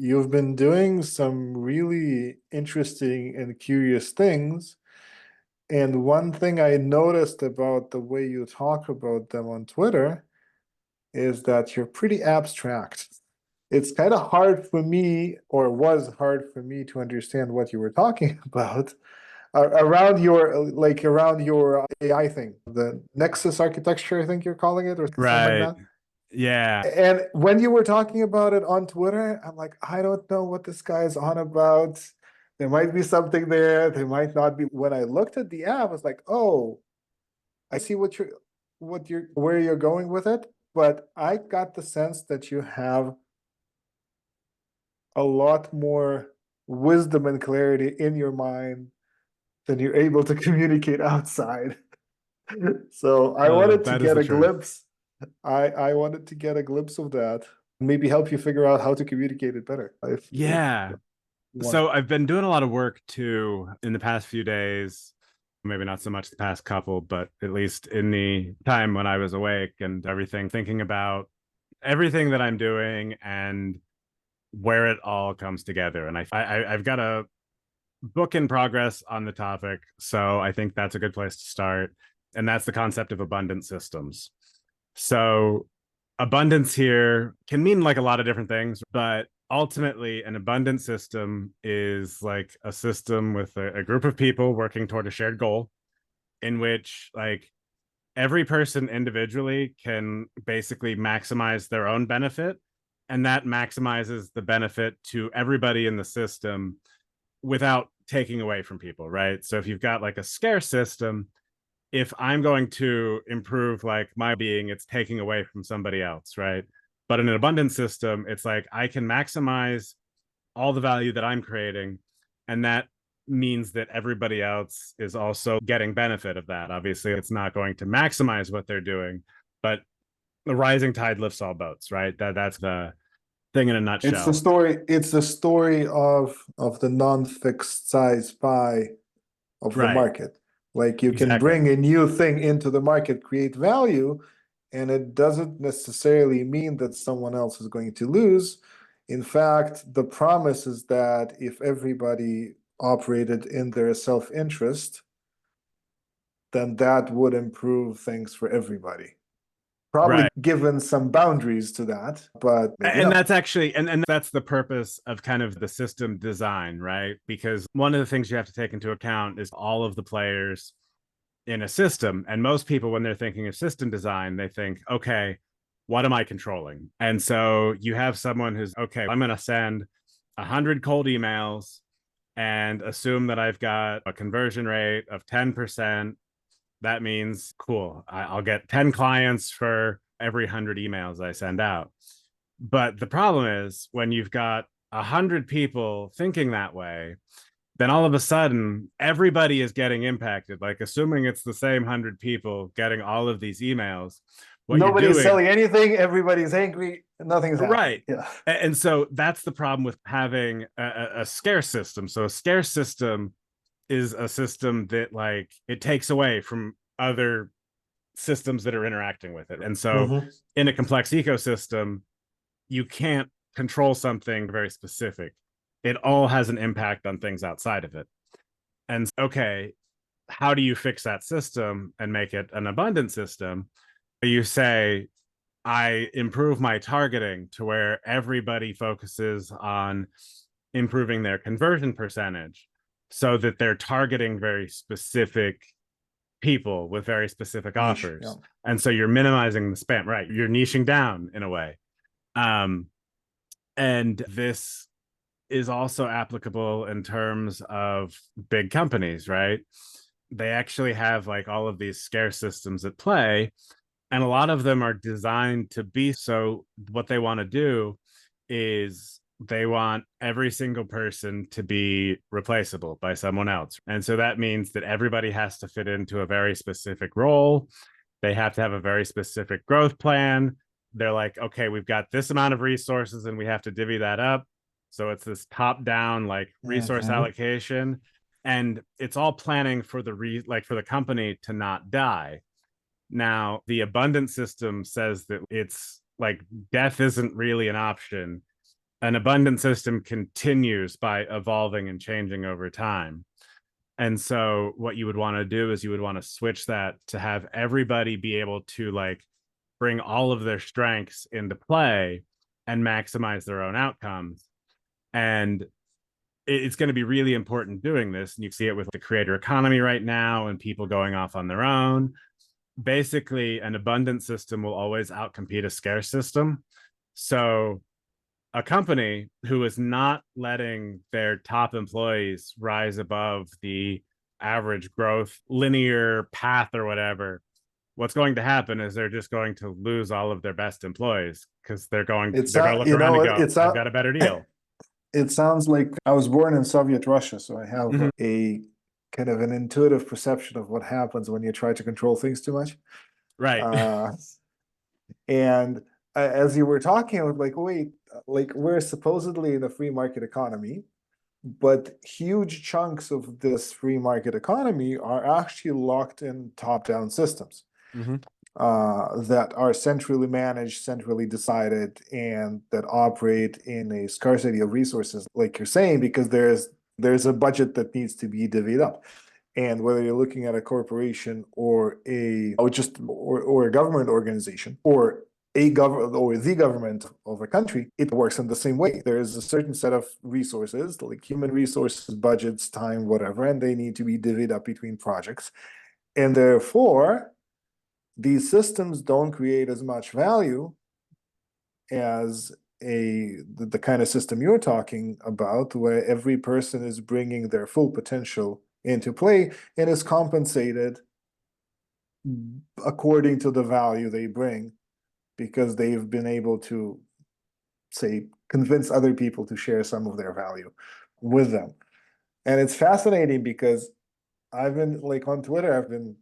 you've been doing some really interesting and curious things. And one thing I noticed about the way you talk about them on Twitter is that you're pretty abstract. It's kind of hard for me, or was hard for me to understand what you were talking about around your AI thing, the Nexus architecture, I think you're calling it, or something like Right. that. Yeah. And when you were talking about it on Twitter, I'm like, I don't know what this guy is on about. There might be something there, there might not be. When I looked at the app, I was like, oh, I see where you're going with it. But I got the sense that you have a lot more wisdom and clarity in your mind than you're able to communicate outside. So I wanted to That is get the a truth. glimpse. I wanted to get a glimpse of that. Maybe help you figure out how to communicate it better if Yeah. you want. So I've been doing a lot of work too in the past few days, maybe not so much the past couple, but at least in the time when I was awake and everything, thinking about everything that I'm doing and where it all comes together. And I've got a book in progress on the topic. So I think that's a good place to start. And that's the concept of abundant systems. So abundance here can mean like a lot of different things, but ultimately an abundant system is like a system with a group of people working toward a shared goal in which like every person individually can basically maximize their own benefit, and that maximizes the benefit to everybody in the system without taking away from people, right? So if you've got like a scarce system, if I'm going to improve like my being, it's taking away from somebody else, right? But in an abundance system, it's like I can maximize all the value that I'm creating, and that means that everybody else is also getting benefit of that. Obviously, it's not going to maximize what they're doing, but the rising tide lifts all boats, right? That's the thing in a nutshell. It's the story of the non-fixed size pie of the Right. market. Like you can Exactly. bring a new thing into the market, create value, and it doesn't necessarily mean that someone else is going to lose. In fact, the promise is that if everybody operated in their self-interest, then that would improve things for everybody. Probably Right. given some boundaries to that, but maybe And not. that's actually and that's the purpose of kind of the system design, right? Because one of the things you have to take into account is all of the players in a system. And most people, when they're thinking of system design, they think, okay, what am I controlling? And so you have someone who's, okay, I'm going to send 100 cold emails and assume that I've got a conversion rate of 10%. That means, cool, I'll get 10 clients for every 100 emails I send out. But the problem is when you've got 100 people thinking that way, then all of a sudden everybody is getting impacted, like assuming it's the same 100 people getting all of these emails. What you're Nobody's doing, selling anything, everybody's angry, nothing's happening. right? Yeah. And so that's the problem with having a scarce system. So a scarce system is a system that like it takes away from other systems that are interacting with it. And so Mm-hmm. in a complex ecosystem, you can't control something very specific. It all has an impact on things outside of it. And okay, how do you fix that system and make it an abundant system? You say, I improve my targeting to where everybody focuses on improving their conversion percentage so that they're targeting very specific people with very specific Niche. Yeah. offers. And so you're minimizing the spam, right? You're niching down in a way. Um, and this is also applicable in terms of big companies, right? They actually have like all of these scarce systems at play, and a lot of them are designed to be so. What they want to do is they want every single person to be replaceable by someone else. And so that means that everybody has to fit into a very specific role. They have to have a very specific growth plan. They're like, okay, we've got this amount of resources and we have to divvy that up. So it's this top down like resource Mm-hmm. allocation. And it's all planning for for the company to not die. Now, the abundance system says that it's like death isn't really an option an abundant system continues by evolving and changing over time. And so what you would want to do is you would want to switch that to have everybody be able to like bring all of their strengths into play and maximize their own outcomes. And it's going to be really important doing this. And you see it with the creator economy right now and people going off on their own. Basically, an abundant system will always outcompete a scarce system. So a company who is not letting their top employees rise above the average growth linear path or whatever, what's going to happen is they're just going to lose all of their best employees because they're going to look around and go, I've got a better deal. It sounds like I was born in Soviet Russia, so I have a kind of an intuitive perception of what happens when you try to control things too much. Right. And as you were talking, I was like, wait, like we're supposedly in a free market economy, but huge chunks of this free market economy are actually locked in top-down systems that are centrally managed, centrally decided, and that operate in a scarcity of resources, like you're saying, because there's a budget that needs to be divvied up. And whether you're looking at a corporation or a government organization or the government of a country, it works in the same way. There is a certain set of resources, like human resources, budgets, time, whatever, and they need to be divvied up between projects. And therefore, these systems don't create as much value as the kind of system you're talking about, where every person is bringing their full potential into play and is compensated according to the value they bring, because they've been able to, say, convince other people to share some of their value with them. And it's fascinating because I've been, like, on Twitter, I've been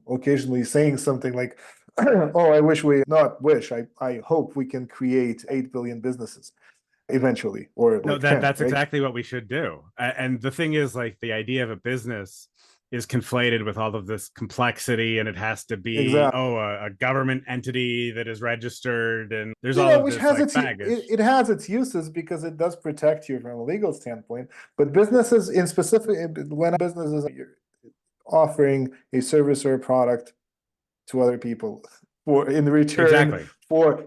occasionally saying something like, oh, I hope we can create 8 billion businesses eventually, or No, like 10, that's right? exactly what we should do. And the thing is, like, the idea of a business is conflated with all of this complexity, and it has to be, Exactly. a government entity that is registered, and there's all of Which this has like its baggage. it has its uses because it does protect you from a legal standpoint. But businesses in specific, when businesses are offering a service or a product to other people for in return Exactly. for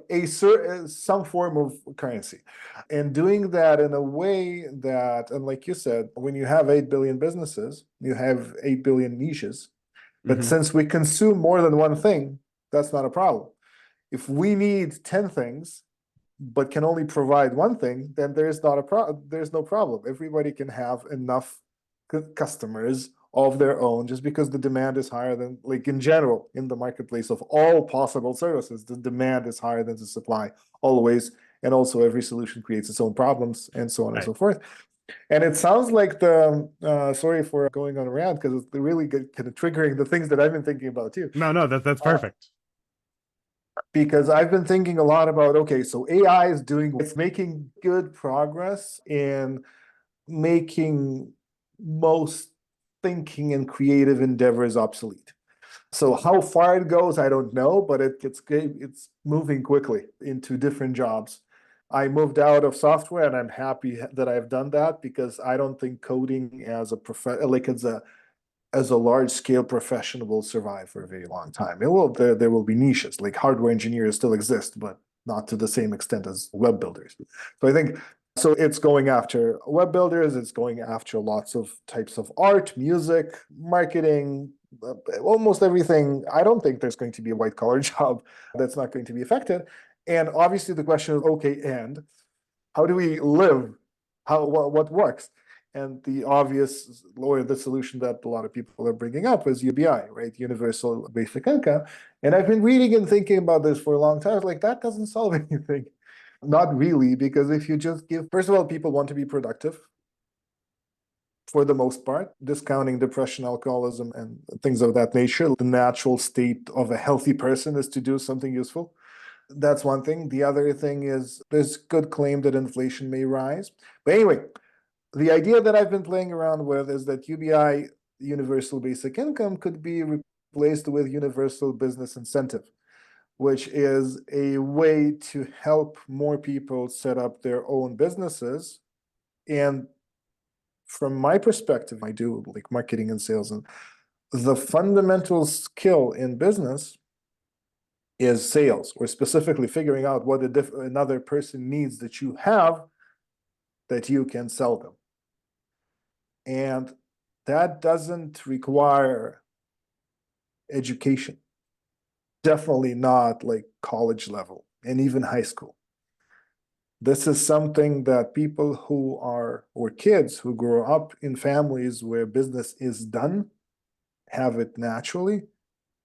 some form of currency, and doing that in a way that, and like you said, when you have 8 billion businesses, you have 8 billion niches. But since we consume more than one thing, that's not a problem. If we need 10 things but can only provide one thing, then there's no problem. Everybody can have enough customers of their own, just because the demand is higher than, like, in general, in the marketplace of all possible services, the demand is higher than the supply always. And also every solution creates its own problems, and so on and so forth. And it sounds like sorry for going on a rant, because it's really good, kind of triggering the things that I've been thinking about too. No, that's perfect. Because I've been thinking a lot about, okay, so AI it's making good progress in making most thinking and creative endeavors obsolete. So how far it goes, I don't know, but it's moving quickly into different jobs. I moved out of software, and I'm happy that I've done that, because I don't think coding as a large scale profession will survive for a very long time. There will be niches, like hardware engineers still exist, but not to the same extent as web builders. So I think, so it's going after web builders, it's going after lots of types of art, music, marketing, almost everything. I don't think there's going to be a white collar job that's not going to be affected. And obviously the question is, okay, and how do we live? What works? And the obvious, or the solution that a lot of people are bringing up is UBI, right? Universal basic income. And I've been reading and thinking about this for a long time. Like, that doesn't solve anything. Not really, because if you just first of all, people want to be productive for the most part, discounting depression, alcoholism, and things of that nature. The natural state of a healthy person is to do something useful. That's one thing. The other thing is, there's good claim that inflation may rise. But anyway, the idea that I've been playing around with is that UBI, universal basic income, could be replaced with universal business incentive, which is a way to help more people set up their own businesses. And from my perspective, I do like marketing and sales, and the fundamental skill in business is sales, or specifically figuring out what another person needs that you have that you can sell them. And that doesn't require education. Definitely not like college level and even high school. This is something that people who are, or kids who grow up in families where business is done, have it naturally,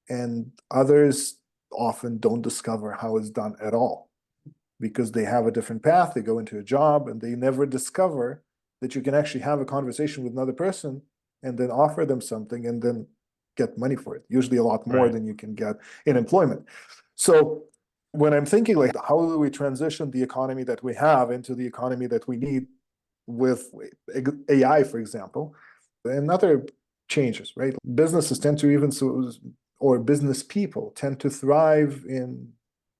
and others often don't discover how it's done at all because they have a different path. They go into a job and they never discover that you can actually have a conversation with another person and then offer them something and then get money for it, usually a lot more than you can get in employment. So when I'm thinking like, how do we transition the economy that we have into the economy that we need with AI, for example, and other changes, right? Businesses tend to even, or business people tend to thrive in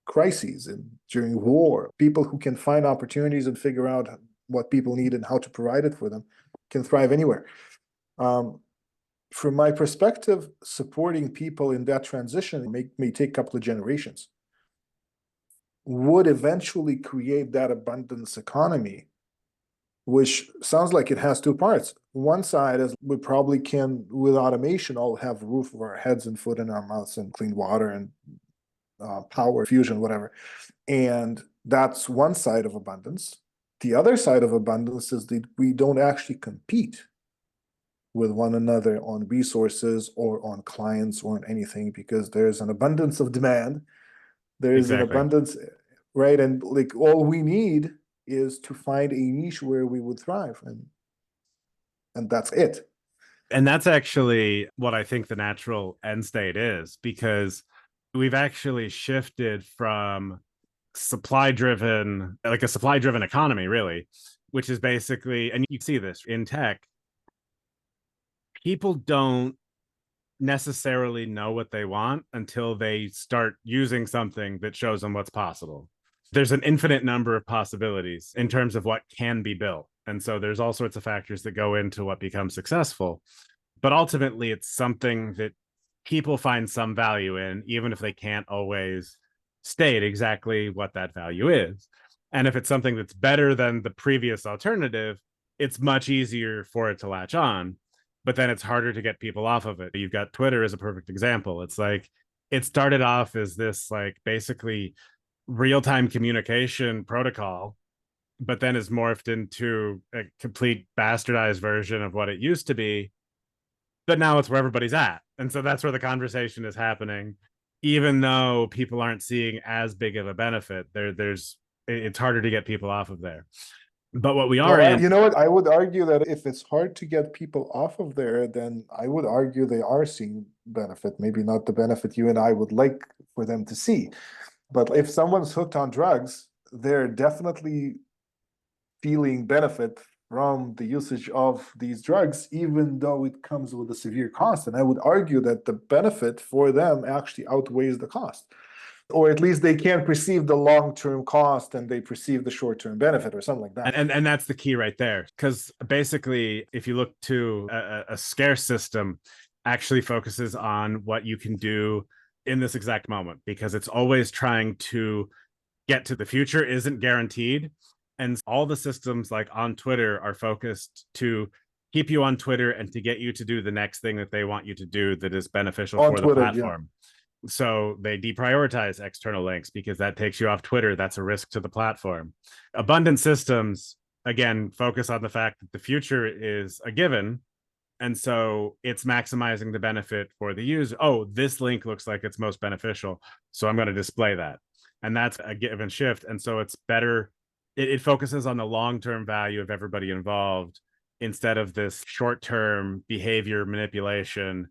crises and during war. People who can find opportunities and figure out what people need and how to provide it for them can thrive anywhere. From my perspective, supporting people in that transition may take a couple of generations, would eventually create that abundance economy, which sounds like it has two parts. One side is we probably can, with automation, all have a roof over our heads and food in our mouths and clean water and power, fusion, whatever. And that's one side of abundance. The other side of abundance is that we don't actually compete with one another on resources or on clients or on anything, because there's an abundance of demand. There's an abundance, right? And like all we need is to find a niche where we would thrive, and that's it. And that's actually what I think the natural end state is, because we've actually shifted from supply driven, like a supply driven economy, really, which is basically, and you see this in tech, people don't necessarily know what they want until they start using something that shows them what's possible. There's an infinite number of possibilities in terms of what can be built. And so there's all sorts of factors that go into what becomes successful. But ultimately, it's something that people find some value in, even if they can't always state exactly what that value is. And if it's something that's better than the previous alternative, it's much easier for it to latch on. But then it's harder to get people off of it. You've got Twitter as a perfect example. It's like it started off as this like basically real-time communication protocol, but then is morphed into a complete bastardized version of what it used to be. But now it's where everybody's at. And so that's where the conversation is happening. Even though people aren't seeing as big of a benefit, it's harder to get people off of there. But what we are in, you know what? I would argue that if it's hard to get people off of there, then I would argue they are seeing benefit. Maybe not the benefit you and I would like for them to see. But if someone's hooked on drugs, they're definitely feeling benefit from the usage of these drugs, even though it comes with a severe cost. And I would argue that the benefit for them actually outweighs the cost. Or at least they can't perceive the long-term cost and they perceive the short-term benefit or something like that. And that's the key right there. Because basically, if you look to a scarce system, actually focuses on what you can do in this exact moment, because it's always trying to get to the future isn't guaranteed. And all the systems like on Twitter are focused to keep you on Twitter and to get you to do the next thing that they want you to do that is beneficial for the platform. Yeah. So they deprioritize external links because that takes you off Twitter. That's a risk to the platform. Abundant systems, again, focus on the fact that the future is a given. And so it's maximizing the benefit for the user. Oh, this link looks like it's most beneficial, so I'm going to display that. And that's a give and shift. And so it's better. It focuses on the long-term value of everybody involved instead of this short-term behavior manipulation.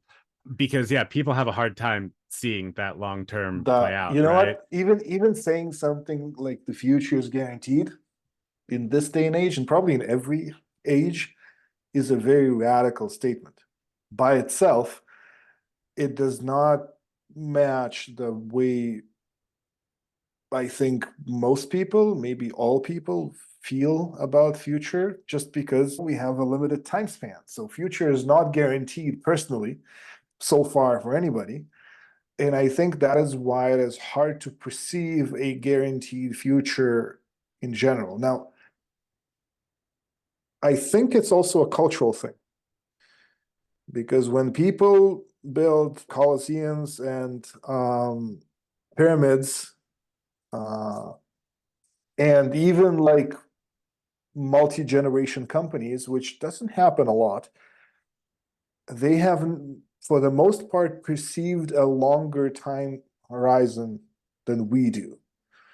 Because yeah, people have a hard time seeing that long-term play out. You know what? Even saying something like the future is guaranteed in this day and age, and probably in every age, is a very radical statement. By itself, it does not match the way I think most people, maybe all people, feel about future just because we have a limited time span. So future is not guaranteed personally so far for anybody. And I think that is why it is hard to perceive a guaranteed future in general. Now, I think it's also a cultural thing because when people build colosseums and pyramids, uh, and even like multi-generation companies, which doesn't happen a lot, they haven't, for the most part, perceived a longer time horizon than we do.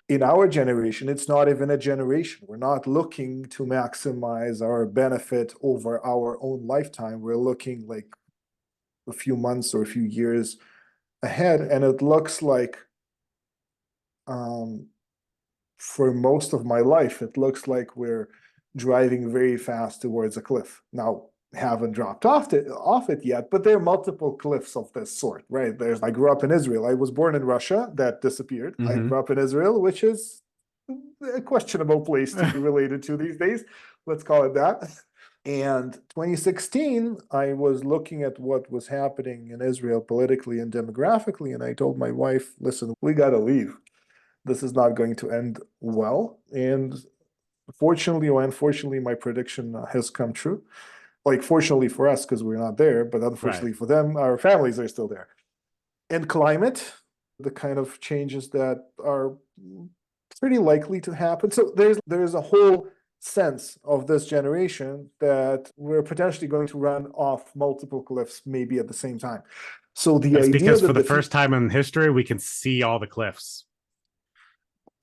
In our generation, it's not even a generation. We're not looking to maximize our benefit over our own lifetime. We're looking like a few months or a few years ahead, and it looks like um, for most of my life, it looks like we're driving very fast towards a cliff. Now, haven't dropped off it yet, but there are multiple cliffs of this sort, right? I grew up in Israel. I was born in Russia, that disappeared. I grew up in Israel, which is a questionable place to be related to these days. Let's call it that. And 2016, I was looking at what was happening in Israel politically and demographically, and I told my wife, listen, we got to leave. This is not going to end well. And fortunately or unfortunately, my prediction has come true. Like, fortunately for us, because we're not there, but unfortunately Right. for them, our families are still there. And climate, the kind of changes that are pretty likely to happen. So there's a whole sense of this generation that we're potentially going to run off multiple cliffs maybe at the same time. So the That's idea because for that the the first time in history, we can see all the cliffs.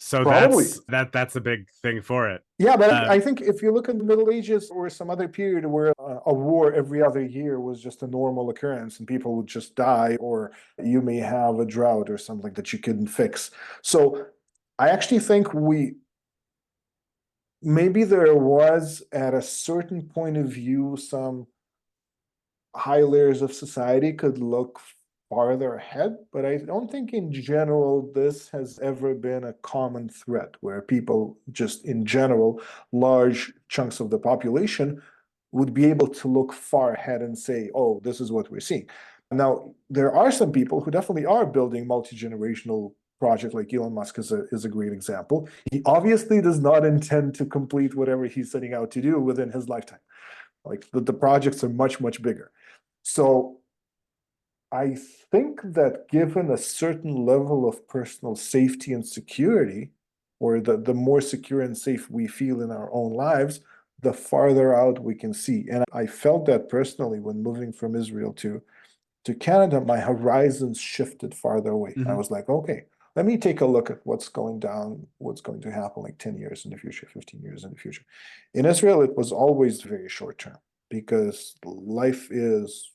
So probably, that's a big thing for it. yeah, but Um, I think if you look at the Middle Ages or some other period where a war every other year was just a normal occurrence and people would just die, or you may have a drought or something that you couldn't fix. So I actually think maybe there was at a certain point of view some high layers of society could look farther ahead, but I don't think in general this has ever been a common threat where people just in general, large chunks of the population would be able to look far ahead and say, oh, this is what we're seeing. Now, there are some people who definitely are building multi-generational project, like Elon Musk is a great example. He obviously does not intend to complete whatever he's setting out to do within his lifetime. Like the projects are much, much bigger. So I think that given a certain level of personal safety and security, or the more secure and safe we feel in our own lives, the farther out we can see. And I felt that personally when moving from Israel to Canada, my horizons shifted farther away. I mhm. was like, okay, let me take a look at what's going down, what's going to happen like 10 years in the future, 15 years in the future. In Israel, it was always very short term because life is,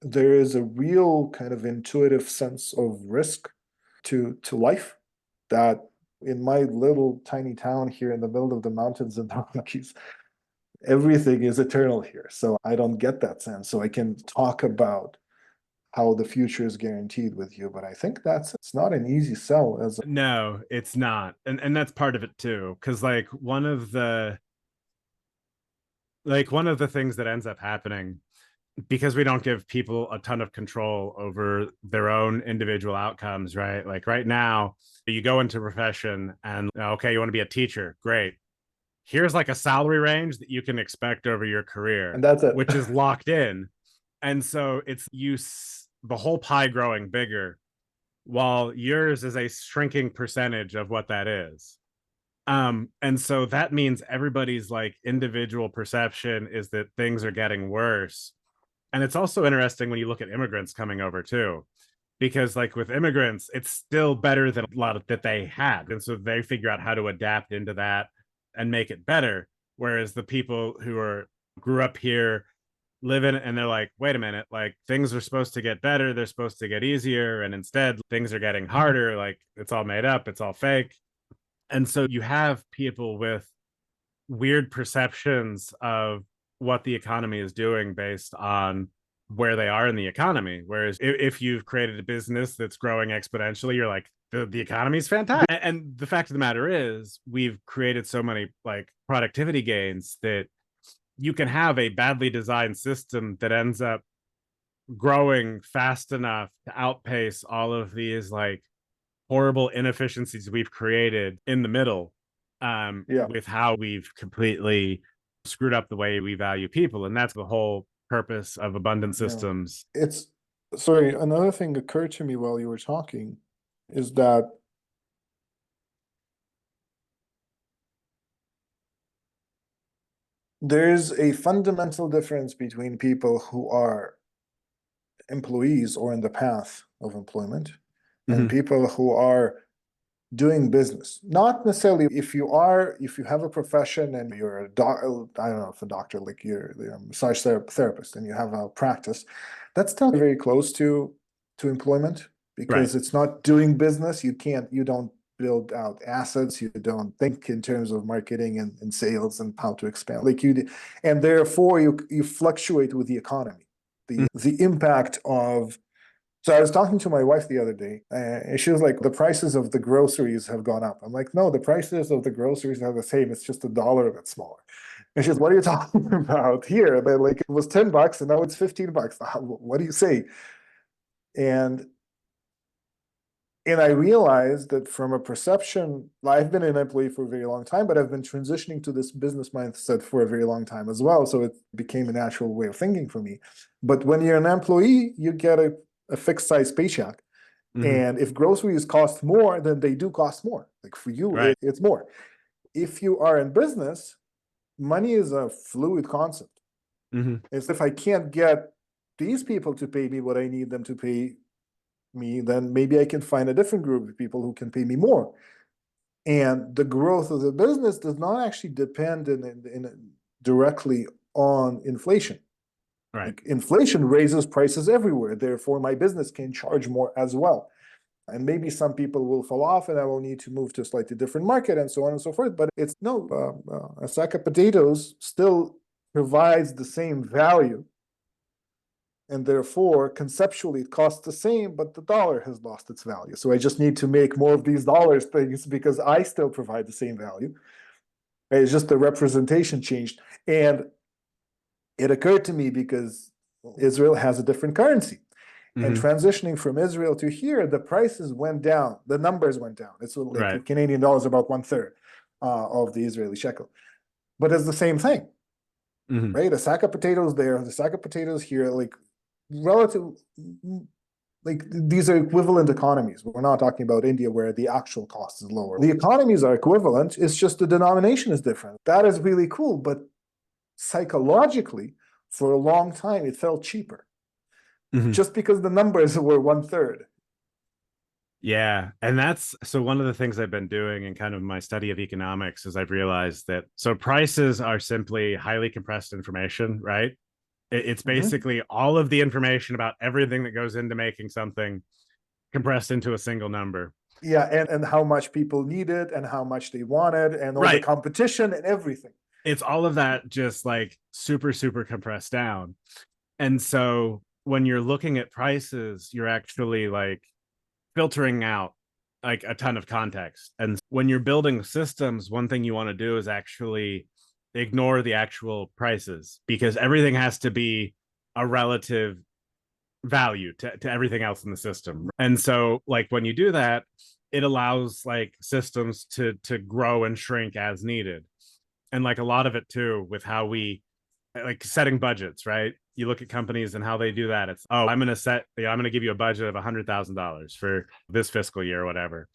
there is a real kind of intuitive sense of risk to life that in my little tiny town here in the middle of the mountains in the Rockies, everything is eternal here. So I don't get that sense. So I can talk about how the future is guaranteed with you, but I think it's not an easy sell as a, No, it's not. And that's part of it too. Cause one of the things that ends up happening because we don't give people a ton of control over their own individual outcomes, right? Like right now, you go into a profession and okay, you want to be a teacher, great. Here's like a salary range that you can expect over your career, and that's it. which is locked in. And so it's the whole pie growing bigger while yours is a shrinking percentage of what that is. And so that means everybody's like individual perception is that things are getting worse. And it's also interesting when you look at immigrants coming over too, because like with immigrants, it's still better than a lot of that they had. And so they figure out how to adapt into that and make it better. Whereas the people who are grew up here living and they're like, wait a minute, like things are supposed to get better, they're supposed to get easier, and instead things are getting harder, like it's all made up, it's all fake. And so you have people with weird perceptions of what the economy is doing based on where they are in the economy. Whereas if you've created a business that's growing exponentially, you're like, the economy is fantastic. And the fact of the matter is, we've created so many like productivity gains that you can have a badly designed system that ends up growing fast enough to outpace all of these like horrible inefficiencies we've created in the middle, Yeah, with how we've completely screwed up the way we value people. And that's the whole purpose of abundant yeah. systems. It's sorry, another thing occurred to me while you were talking is that there's a fundamental difference between people who are employees or in the path of employment and Mm-hmm. people who are doing business. Not necessarily if you have a profession and you're a doc, I don't know if a doctor, like you're a massage therapist and you have a practice, that's still very close to employment Right. because it's not doing business. You don't build out assets. You don't think in terms of marketing and sales and how to expand like you do. And therefore you fluctuate with the economy. The impact of so I was talking to my wife the other day, and she was like, "The prices of the groceries have gone up." I'm like, "No, the prices of the groceries are the same. It's just $1 that's smaller." And she's, "What are you talking about here? But like it was $10 and now it's $15. What do you say?" And and I realized that from a perception, I've been an employee for a very long time, but I've been transitioning to this business mindset for a very long time as well. So it became a natural way of thinking for me. But when you're an employee, you get a fixed size paycheck. Mm-hmm. And if groceries cost more, then they do cost more. Like for you, Right. it's more. If you are in business, money is a fluid concept. Mm-hmm. It's if I can't get these people to pay me what I need them to pay me, then maybe I can find a different group of people who can pay me more. And the growth of the business does not actually depend directly on inflation. Right. Like inflation raises prices everywhere. Therefore, my business can charge more as well. And maybe some people will fall off and I will need to move to a slightly different market and so on and so forth. But it's no, a sack of potatoes still provides the same value. And therefore, conceptually, it costs the same, but the dollar has lost its value. So I just need to make more of these dollars things because I still provide the same value. It's just the representation changed. And it occurred to me because Israel has a different currency. And Mm-hmm. transitioning from Israel to here, the prices went down. The numbers went down. It's Right. like Canadian dollars about 1/3 of the Israeli shekel. But it's the same thing, Mm-hmm. right? A sack of potatoes there, the sack of potatoes here, like relative, like these are equivalent economies. We're not talking about India where the actual cost is lower. The economies are equivalent. It's just the denomination is different. That is really cool. But psychologically, for a long time, it felt cheaper Mm-hmm. just because the numbers were 1/3. Yeah. And that's so one of the things I've been doing in kind of my study of economics is I've realized that so prices are simply highly compressed information, right? It's Mhm. basically all of the information about everything that goes into making something compressed into a single number. Yeah, and how much people needed and how much they wanted and all the Right. competition and everything. It's all of that just like super, super compressed down. And so when you're looking at prices, you're actually like filtering out like a ton of context. And when you're building systems, one thing you want to do is actually ignore the actual prices because everything has to be a relative value to everything else in the system. And so like when you do that, it allows like systems to grow and shrink as needed. And like a lot of it too with how we like setting budgets, right? You look at companies and how they do that. It's, oh, I'm going to set, I'm going to give you a budget of $100,000 for this fiscal year or whatever.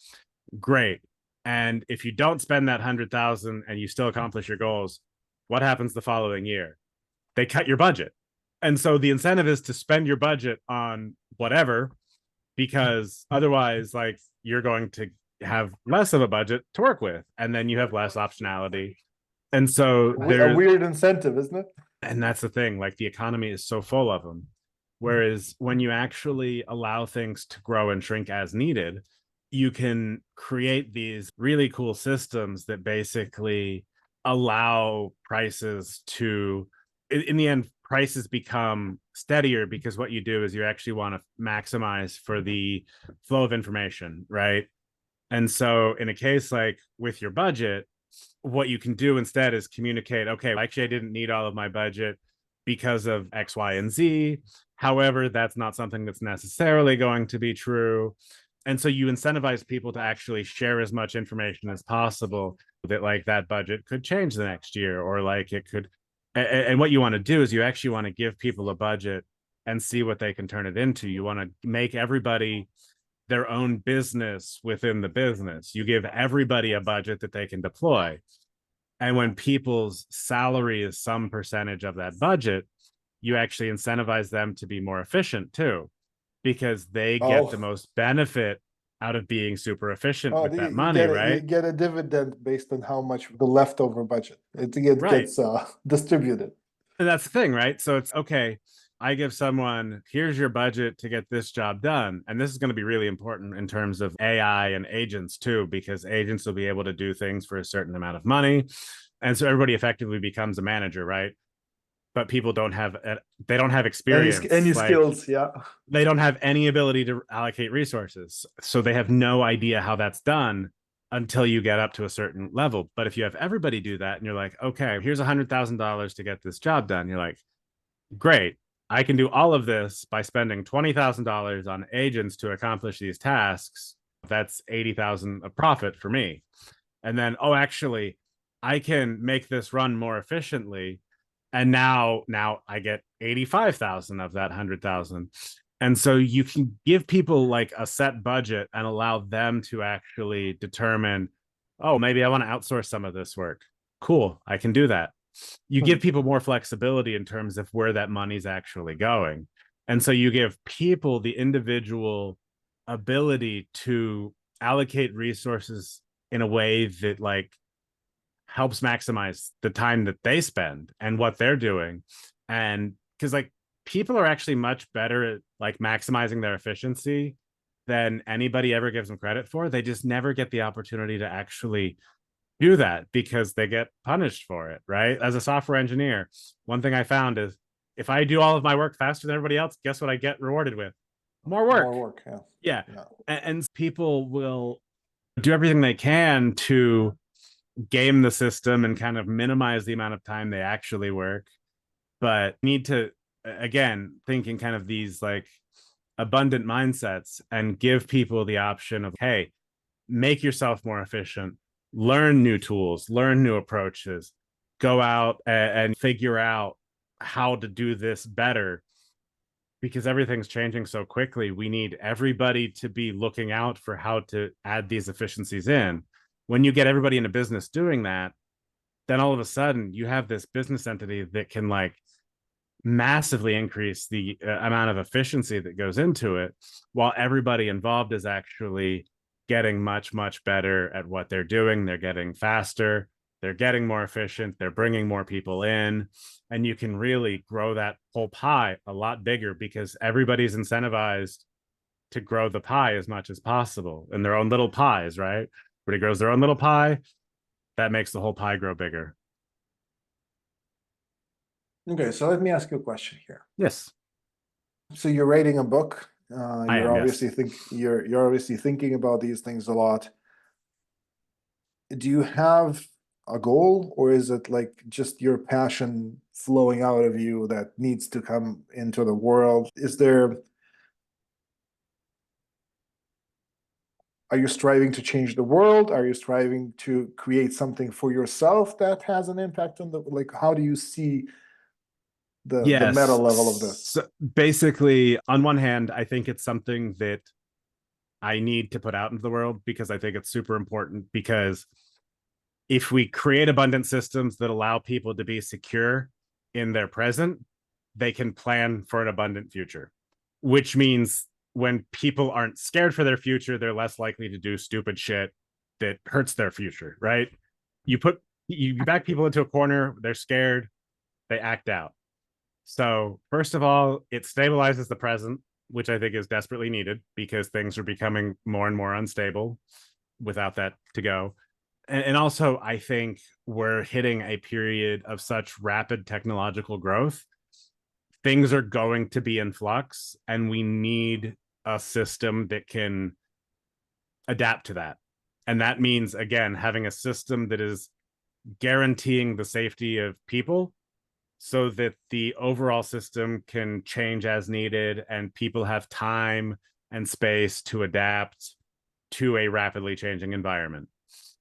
Great. And if you don't spend that 100,000 and you still accomplish your goals, what happens the following year? They cut your budget. And so the incentive is to spend your budget on whatever, because otherwise, like, you're going to have less of a budget to work with, and then you have less optionality. And so A there's, weird incentive, isn't it? and that's the thing, like, the economy is so full of them. Whereas when you actually allow things to grow and shrink as needed, you can create these really cool systems that basically allow prices to, in the end, prices become steadier because what you do is you actually want to maximize for the flow of information, right? And so in a case like with your budget, what you can do instead is communicate, okay, actually, I didn't need all of my budget because of X, Y, and Z. However, that's not something that's necessarily going to be true. And so you incentivize people to actually share as much information as possible that like that budget could change the next year, or like it could. And what you want to do is you actually want to give people a budget and see what they can turn it into. You want to make everybody their own business within the business. You give everybody a budget that they can deploy. And when people's salary is some percentage of that budget, you actually incentivize them to be more efficient too, because they get the Oh, most benefit out of being super efficient oh, with that you money, get it. You right? get a dividend based on how much the leftover budget it Right. gets distributed. And that's the thing, right? So it's okay. I give someone, here's your budget to get this job done. And this is going to be really important in terms of AI and agents too, because agents will be able to do things for a certain amount of money. And so everybody effectively becomes a manager, right? But people don't have, they don't have experience. Any Like skills, yeah. they don't have any ability to allocate resources. So they have no idea how that's done until you get up to a certain level. But if you have everybody do that and you're like, okay, here's $100,000 to get this job done, you're like, great. I can do all of this by spending $20,000 on agents to accomplish these tasks. That's 80,000 of profit for me. And then, oh, actually, I can make this run more efficiently. And now I get 85,000 of that 100,000. And so you can give people like a set budget and allow them to actually determine, oh, maybe I want to outsource some of this work. Cool, I can do that. You Hmm. give people more flexibility in terms of where that money's actually going. And so you give people the individual ability to allocate resources in a way that like helps maximize the time that they spend and what they're doing. And because like people are actually much better at like maximizing their efficiency than anybody ever gives them credit for. They just never get the opportunity to actually do that because they get punished for it, right? As a software engineer, one thing I found is if I do all of my work faster than everybody else, guess what I get rewarded with? More More work. work, yeah. Yeah. Yeah. And people will do everything they can to game the system and kind of minimize the amount of time they actually work, but need to, again, think in kind of these like abundant mindsets and give people the option of, hey, make yourself more efficient, learn new tools, learn new approaches, go out and figure out how to do this better, because everything's changing so quickly. We need everybody to be looking out for how to add these efficiencies in. When you get everybody in a business doing that, then all of a sudden you have this business entity that can like massively increase the amount of efficiency that goes into it, while everybody involved is actually getting much, much better at what they're doing. They're getting faster, they're getting more efficient, they're bringing more people in. And you can really grow that whole pie a lot bigger because everybody's incentivized to grow the pie as much as possible in their own little pies, right? Everybody grows their own little pie. That makes the whole pie grow bigger. Okay, so let me ask you a question here. Yes, So you're writing a book. I You're am. Yes. obviously you're obviously thinking about these things a lot. Do you have a goal, or is it like just your passion flowing out of you that needs to come into the world? Are you striving to change the world? Are you striving to create something for yourself that has an impact on like how do you see the meta Yes. level of this? So basically, on one hand, I think it's something that I need to put out into the world because I think it's super important. Because if we create abundant systems that allow people to be secure in their present, they can plan for an abundant future, which means when people aren't scared for their future, they're less likely to do stupid shit that hurts their future, right? You back people into a corner, they're scared, they act out. So, first of all, it stabilizes the present, which I think is desperately needed because things are becoming more and more unstable without that to go. And also, I think we're hitting a period of such rapid technological growth. Things are going to be in flux, and we need a system that can adapt to that. And that means, again, having a system that is guaranteeing the safety of people so that the overall system can change as needed and people have time and space to adapt to a rapidly changing environment.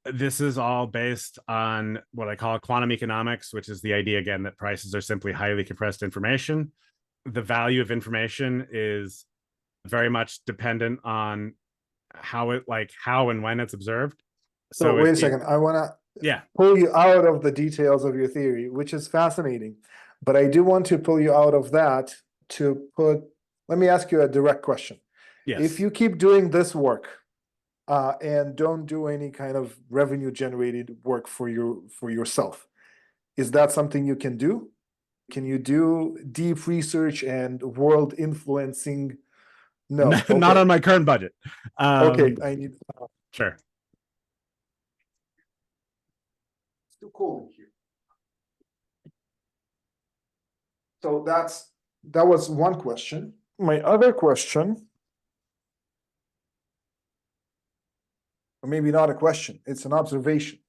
This is all based on what I call quantum economics, which is the idea, again, that prices are simply highly compressed information. The value of information is very much dependent on how and when it's observed. So So wait a second. I want to yeah, pull you out of the details of your theory, which is fascinating. But I do want to pull you out of that to let me ask you a direct question. yes. If you keep doing this work, and don't do any kind of revenue generated work for yourself, is that something you can do? Can you do deep research and world influencing? No. Not Okay. on my current budget. Okay. I need. Sure. It's too cold in here. So that was one question. My other question, or maybe not a question, it's an observation.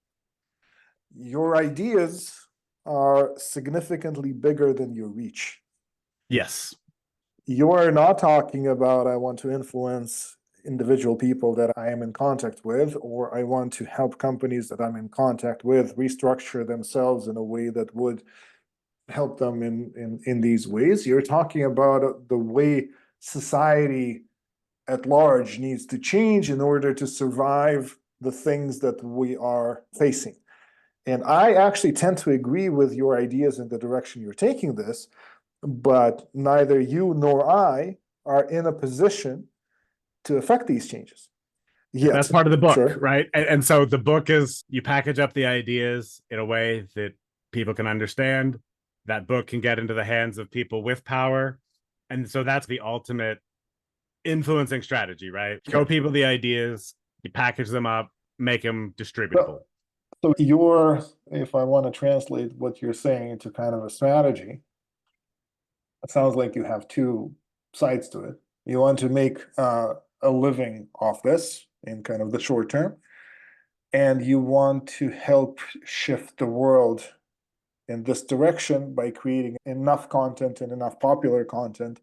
Your ideas are significantly bigger than your reach. Yes. You are not talking about, I want to influence individual people that I am in contact with, or I want to help companies that I'm in contact with restructure themselves in a way that would help them in these ways. You're talking about the way society at large needs to change in order to survive the things that we are facing. And I actually tend to agree with your ideas in the direction you're taking this, but neither you nor I are in a position to affect these changes yet. That's part of the book, Sure. right? And so the book is, you package up the ideas in a way that people can understand. That book can get into the hands of people with power. And so that's the ultimate influencing strategy, right? Show people the ideas, you package them up, make them distributable. So if I want to translate what you're saying into kind of a strategy, it sounds like you have two sides to it. You want to make a living off this in kind of the short term, and you want to help shift the world in this direction by creating enough content and enough popular content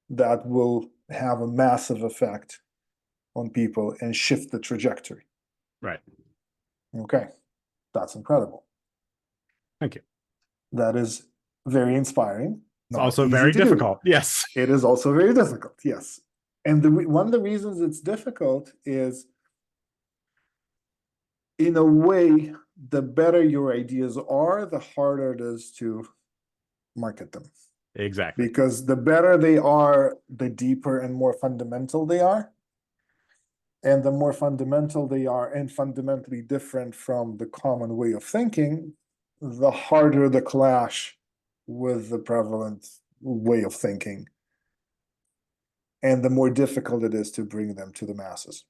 that will have a massive effect on people and shift the trajectory. Right. Okay, that's incredible. Thank you. That is very inspiring. It's also very difficult. Yes. It is also very difficult. Yes. And one of the reasons it's difficult is, in a way, the better your ideas are, the harder it is to market them. Exactly. Because the better they are, the deeper and more fundamental they are. And the more fundamental they are and fundamentally different from the common way of thinking, the harder the clash with the prevalent way of thinking. And the more difficult it is to bring them to the masses.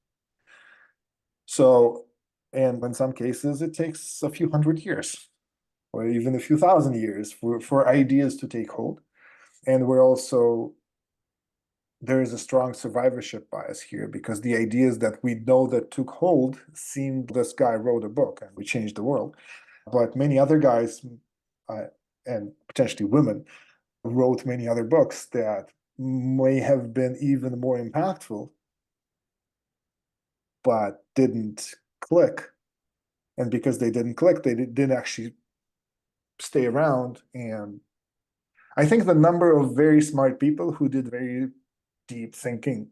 So, and in some cases, it takes a few hundred years, or even a few thousand years for ideas to take hold. And there is a strong survivorship bias here, because the ideas that we know that took hold seemed, this guy wrote a book and we changed the world. But many other guys, and potentially women, wrote many other books that may have been even more impactful, but didn't click. And because they didn't click, they didn't actually stay around. And I think the number of very smart people who did very deep thinking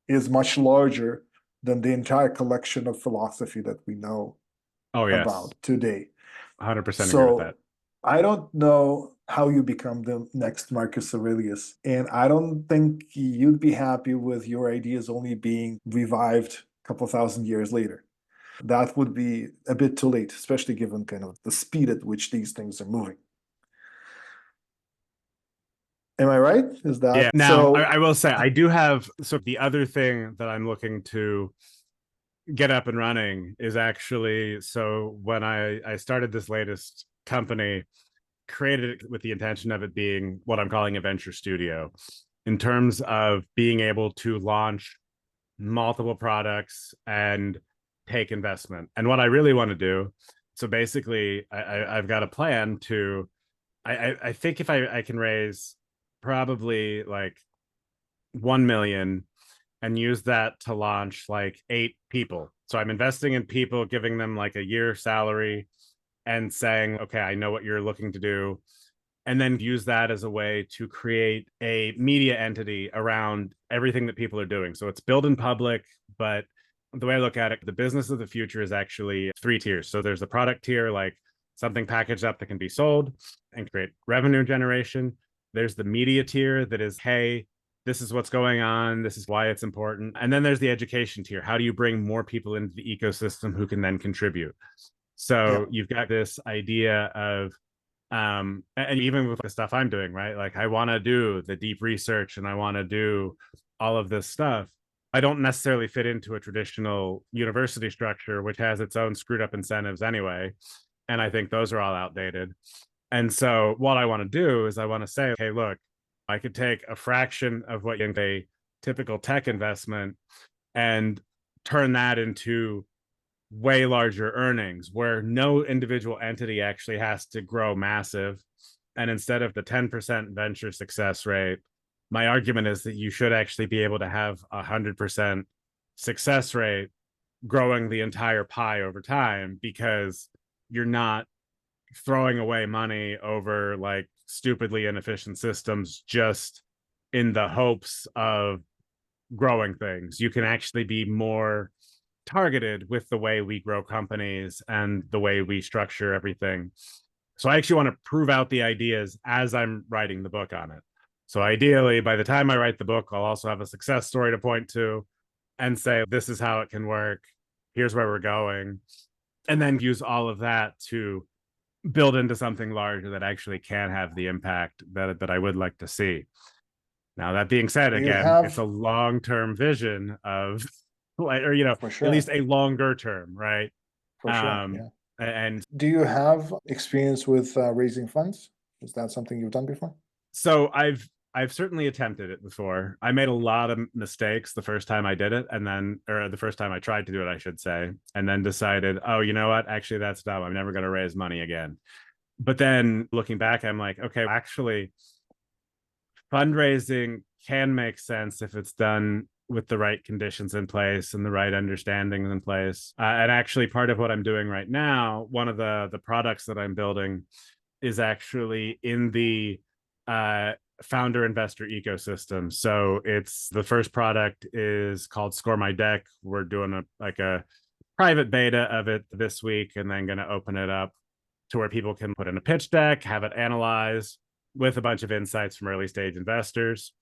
is much larger than the entire collection of philosophy that we know about today. 100% agree with that. I don't know how you become the next Marcus Aurelius, and I don't think you'd be happy with your ideas only being revived a couple thousand years later. That would be a bit too late, especially given kind of the speed at which these things are moving. Am I right? Is that? Yeah. Now, I will say, I do have, so the other thing that I'm looking to get up and running is actually, so when I started this latest company, created it with the intention of it being what I'm calling a venture studio, in terms of being able to launch multiple products and take investment. And what I really want to do, so basically, I've got a plan to. I think if I can raise probably like 1 million and use that to launch like 8 people. So I'm investing in people, giving them like a year salary and saying, okay, I know what you're looking to do. And then use that as a way to create a media entity around everything that people are doing. So it's built in public, but the way I look at it, the business of the future is actually 3 tiers. So there's the product tier, like something packaged up that can be sold and create revenue generation. There's the media tier that is, hey, this is what's going on. This is why it's important. And then there's the education tier. How do you bring more people into the ecosystem who can then contribute? Yeah. So you've got this idea of, and even with the stuff I'm doing, right? Like I want to do the deep research and I want to do all of this stuff. I don't necessarily fit into a traditional university structure, which has its own screwed up incentives anyway. And I think those are all outdated. And so what I want to do is I want to say, okay, look, I could take a fraction of what a typical tech investment and turn that into way larger earnings where no individual entity actually has to grow massive. And instead of the 10% venture success rate, my argument is that you should actually be able to have 100% success rate growing the entire pie over time, because you're not throwing away money over like stupidly inefficient systems just in the hopes of growing things. You can actually be more targeted with the way we grow companies and the way we structure everything. So I actually want to prove out the ideas as I'm writing the book on it. So ideally, by the time I write the book, I'll also have a success story to point to and say, this is how it can work. Here's where we're going. And then use all of that to build into something larger that actually can have the impact that I would like to see. Now, that being said, Do you again, it's have, a long-term vision of, like, or, for at least sure, a longer term, right? for sure, Um, yeah. and Do you have experience with raising funds? Is that something you've done before? so I've certainly attempted it before. I made a lot of mistakes the first time I did it, and then, or the first time I tried to do it, I should say, and then decided, oh, you know what? Actually, that's dumb. I'm never going to raise money again. But then looking back, I'm like, okay, actually, fundraising can make sense if it's done with the right conditions in place and the right understandings in place. And actually, part of what I'm doing right now, one of the products that I'm building is actually in the founder investor ecosystem. So it's the first product is called Score My Deck. We're doing a private beta of it this week, and then going to open it up to where people can put in a pitch deck, have it analyzed with a bunch of insights from early stage investors.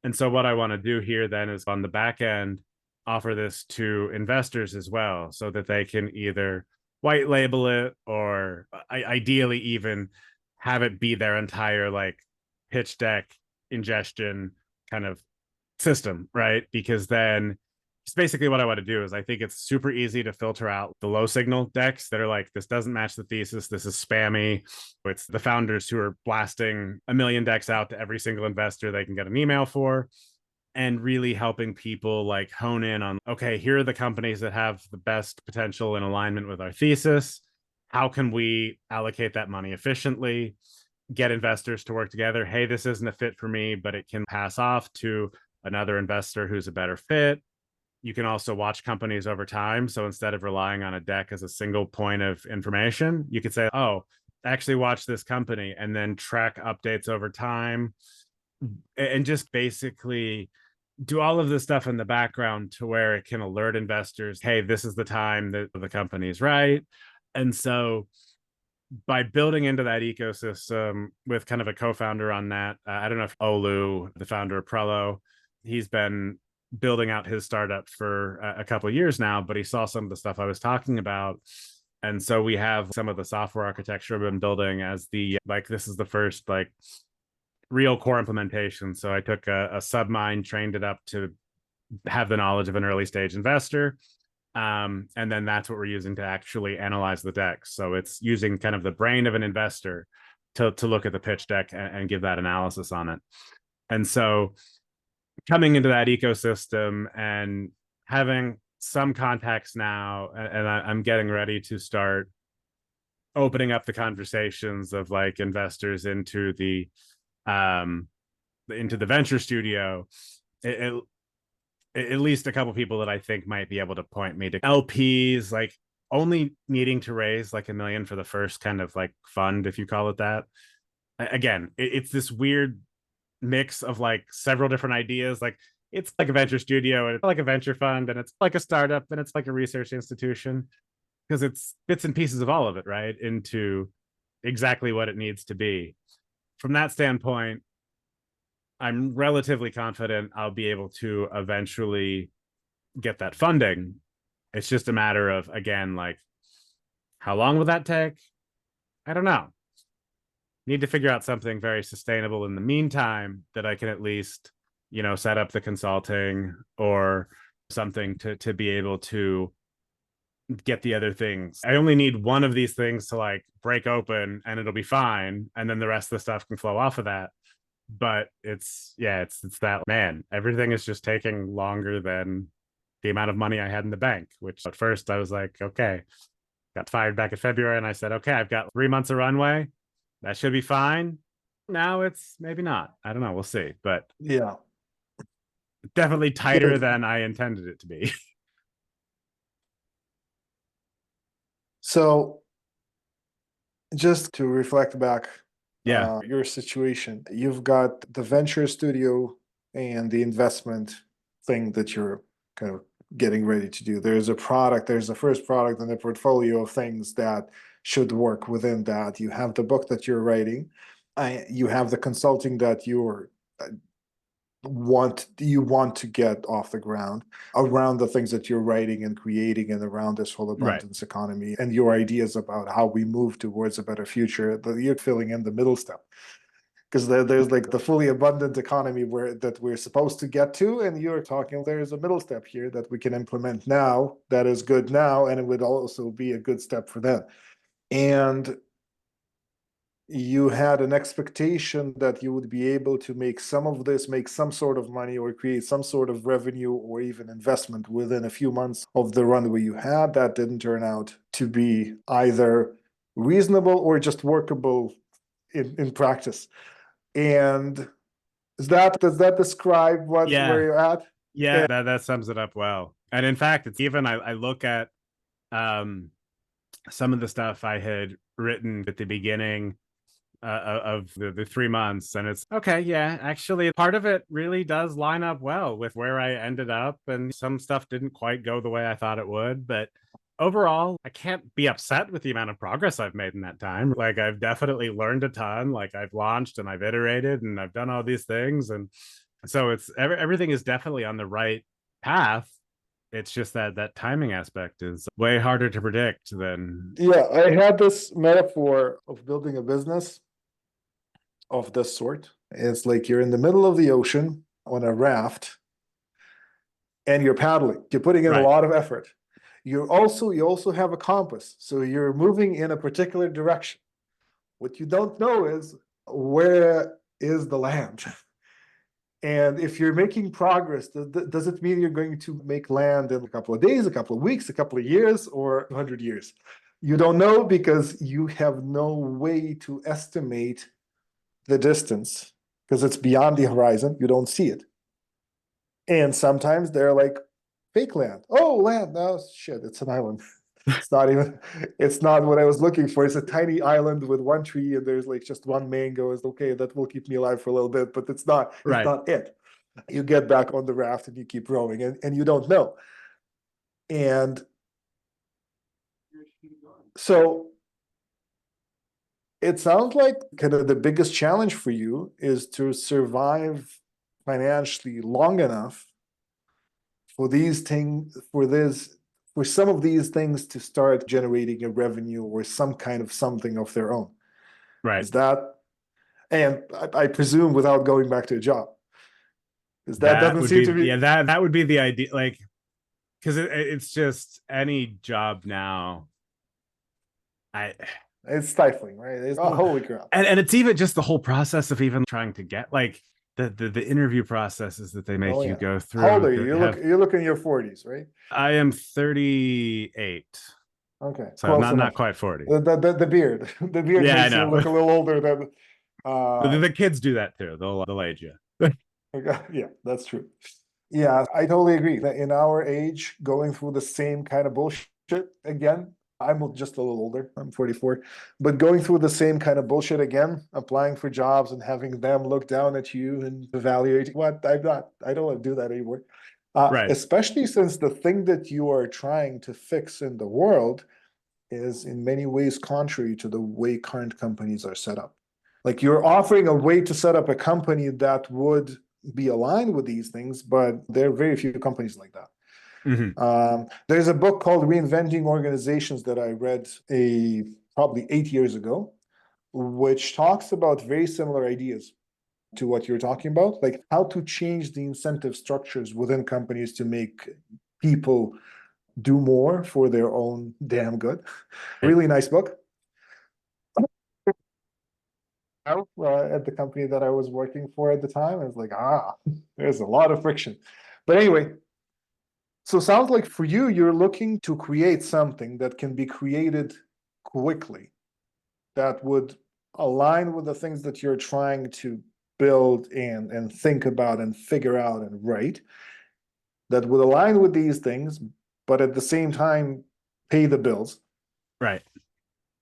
And so what I want to do here then is on the back end, offer this to investors as well, so that they can either white label it or ideally even have it be their entire like pitch deck ingestion kind of system, right? Because then it's basically what I want to do is I think it's super easy to filter out the low signal decks that are like, this doesn't match the thesis, this is spammy. It's the founders who are blasting a million decks out to every single investor they can get an email for, and really helping people like hone in on, okay, here are the companies that have the best potential in alignment with our thesis. How can we allocate that money efficiently? Get investors to work together. Hey, this isn't a fit for me, but it can pass off to another investor who's a better fit. You can also watch companies over time. So instead of relying on a deck as a single point of information, you could say, oh, actually watch this company and then track updates over time, and just basically do all of this stuff in the background to where it can alert investors, hey, this is the time that the company's right. And so by building into that ecosystem with kind of a co-founder on that, I don't know if Olu, the founder of Prelo, he's been building out his startup for a couple of years now, but he saw some of the stuff I was talking about. And so we have some of the software architecture I've been building as the, like, this is the first like real core implementation. So I took a submine, trained it up to have the knowledge of an early stage investor. And then that's what we're using to actually analyze the deck. So it's using kind of the brain of an investor to look at the pitch deck and give that analysis on it. And so coming into that ecosystem and having some context now, and I'm getting ready to start opening up the conversations of like investors um into the venture studio. It, at least a couple people that I think might be able to point me to LPs, like only needing to raise like $1 million for the first kind of like fund, if you call it that. Again, it's this weird mix of like several different ideas. Like it's like a venture studio, and it's like a venture fund, and it's like a startup, and it's like a research institution, because it's bits and pieces of all of it, right, into exactly what it needs to be. From that standpoint, I'm relatively confident I'll be able to eventually get that funding. It's just a matter of, again, like, how long will that take? I don't know. Need to figure out something very sustainable in the meantime that I can at least, set up the consulting or something to be able to get the other things. I only need one of these things to like break open and it'll be fine. And then the rest of the stuff can flow off of that. But it's that, man, everything is just taking longer than the amount of money I had in the bank, which at first I was like, okay, got fired back in February and I said, okay, I've got 3 months of runway. That should be fine. Now it's maybe not. I don't know. We'll see. But Yeah. definitely tighter than I intended it to be. So just to reflect back, Yeah. your situation, you've got the venture studio and the investment thing that you're kind of getting ready to do. There's a product, there's the first product in the portfolio of things that should work within that. You have the book that you're writing. You have the consulting that you're want to get off the ground around the things that you're writing and creating and around this whole Right. abundance economy and your ideas about how we move towards a better future. That you're filling in the middle step, because there's like the fully abundant economy that we're supposed to get to, and you're talking there's a middle step here that we can implement now that is good now, and it would also be a good step for them. And you had an expectation that you would be able to make some of this, make some sort of money or create some sort of revenue or even investment within a few months of the runway you had. That didn't turn out to be either reasonable or just workable in practice. And does that describe where you're at? Yeah, that sums it up well. And in fact, it's even, I look at some of the stuff I had written at the beginning of the 3 months, and it's okay. Yeah, actually, part of it really does line up well with where I ended up, and some stuff didn't quite go the way I thought it would, but overall, I can't be upset with the amount of progress I've made in that time. Like, I've definitely learned a ton. Like, I've launched and I've iterated and I've done all these things, and so it's everything is definitely on the right path. It's just that timing aspect is way harder to predict than. Yeah, I had this metaphor of building a business of this sort. It's like you're in the middle of the ocean on a raft and you're paddling. You're putting in a lot of effort. You also have a compass, so you're moving in a particular direction. What you don't know is where is the land. And if you're making progress, does it mean you're going to make land in a couple of days, a couple of weeks, a couple of years, or 100 years? You don't know because you have no way to estimate the distance because it's beyond the horizon. You don't see it. And sometimes they're like fake land. Oh, land. No, shit, it's an island. It's not what I was looking for. It's a tiny island with one tree and there's like just one mango. It's okay, that will keep me alive for a little bit, but it's not it. You get back on the raft and you keep rowing and you don't know. And so it sounds like kind of the biggest challenge for you is to survive financially long enough for some of these things to start generating a revenue or some kind of something of their own. Right. Is that, and I presume without going back to a job, because that doesn't seem to be. Yeah, that would be the idea. Like, because it's just any job now. It's stifling, right? It's, oh, holy crap. And it's even just the whole process of even trying to get, like, the interview processes that they Oh make you yeah. go How old through are you? that have. You're looking in your 40s, right? I am 38, Okay, so close not enough. quite 40. The beard, the beard Yeah, I makes you know. look a little older than. The kids do that too. They'll age you. Yeah, that's true. Yeah, I totally agree that in our age, going through the same kind of bullshit again. I'm just a little older. I'm 44, but going through the same kind of bullshit again, applying for jobs and having them look down at you and evaluate what I'm not. I don't want to do that anymore. Right. Especially since the thing that you are trying to fix in the world is in many ways contrary to the way current companies are set up. Like you're offering a way to set up a company that would be aligned with these things, but there are very few companies like that. Hmm. There's a book called Reinventing Organizations that I read probably 8 years ago, which talks about very similar ideas to what you're talking about, like how to change the incentive structures within companies to make people do more for their own damn good. Right. Really nice book. At the company that I was working for at the time, I was like, there's a lot of friction. But anyway, so sounds like for you, you're looking to create something that can be created quickly, that would align with the things that you're trying to build and think about and figure out and write, that would align with these things, but at the same time pay the bills. Right.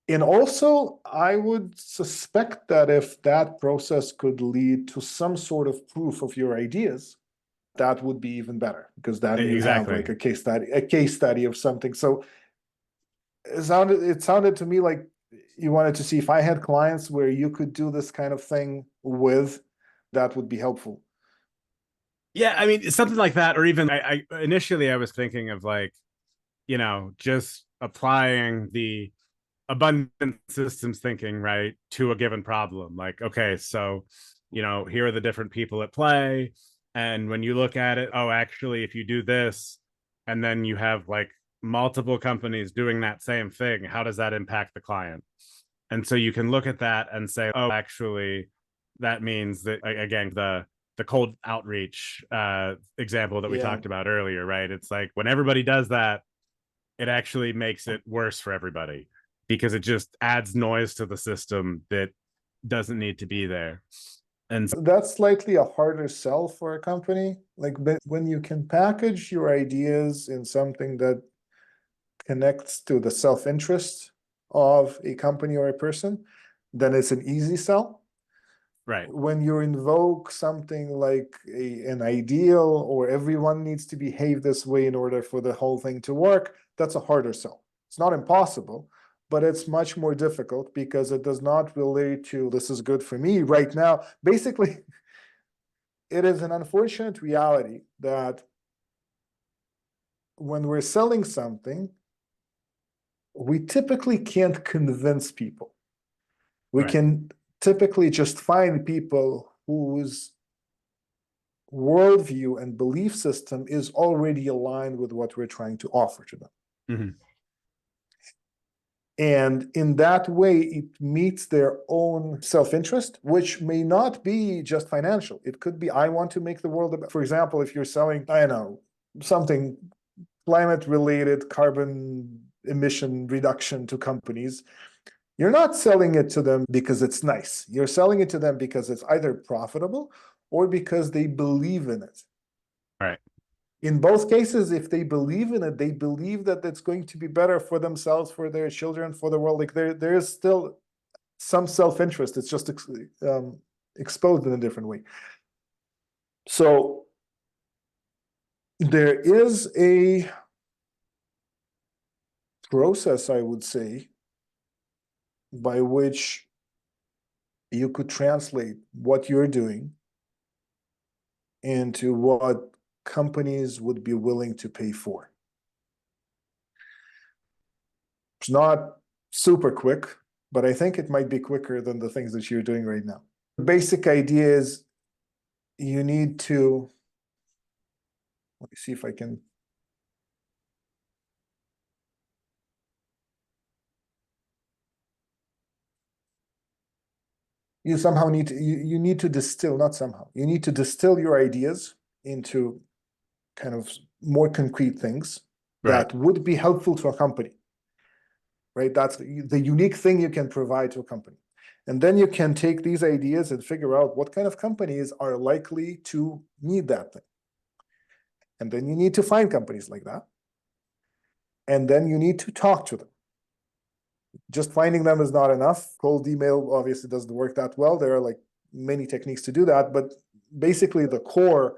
And also, I would suspect that if that process could lead to some sort of proof of your ideas, that would be even better because then you have like Exactly. a case study of something. So it sounded to me like you wanted to see if I had clients where you could do this kind of thing with, that would be helpful. Yeah, I mean, something like that, or even I initially I was thinking of like, just applying the abundant systems thinking, right, to a given problem. Like, okay, so, here are the different people at play. And when you look at it, oh, actually, if you do this, and then you have like multiple companies doing that same thing, how does that impact the client? And so you can look at that and say, oh, actually, that means that, again, the cold outreach example that we Yeah. talked about earlier, right? It's like when everybody does that, it actually makes it worse for everybody because it just adds noise to the system that doesn't need to be there. And so, That's slightly a harder sell for a company. Like when you can package your ideas in something that connects to the self-interest of a company or a person, then it's an easy sell. right. When you invoke something like an ideal or everyone needs to behave this way in order for the whole thing to work, that's a harder sell. It's not impossible, but it's much more difficult because it does not relate to this is good for me right now. Basically, it is an unfortunate reality that when we're selling something, we typically can't convince people. We Right. can typically just find people whose worldview and belief system is already aligned with what we're trying to offer to them. Mm-hmm. And in that way, it meets their own self-interest, which may not be just financial. It could be, I want to make the world, for example, if you're selling, I don't know, something climate related carbon emission reduction to companies, you're not selling it to them because it's nice. You're selling it to them because it's either profitable or because they believe in it. Right. In both cases, if they believe in it, they believe that it's going to be better for themselves, for their children, for the world. Like there is still some self-interest. It's just exposed in a different way. So there is a process, I would say, by which you could translate what you're doing into what companies would be willing to pay for. It's not super quick, but I think it might be quicker than the things that you're doing right now. The basic idea is you need to, let me see if I can. you somehow need to, you need to distill, not somehow, you need to distill your ideas into kind of more concrete things Right. that would be helpful to a company, right? That's the unique thing you can provide to a company. And then you can take these ideas and figure out what kind of companies are likely to need that thing. And then you need to find companies like that. And then you need to talk to them. Just finding them is not enough. Cold email obviously doesn't work that well. There are like many techniques to do that, but basically the core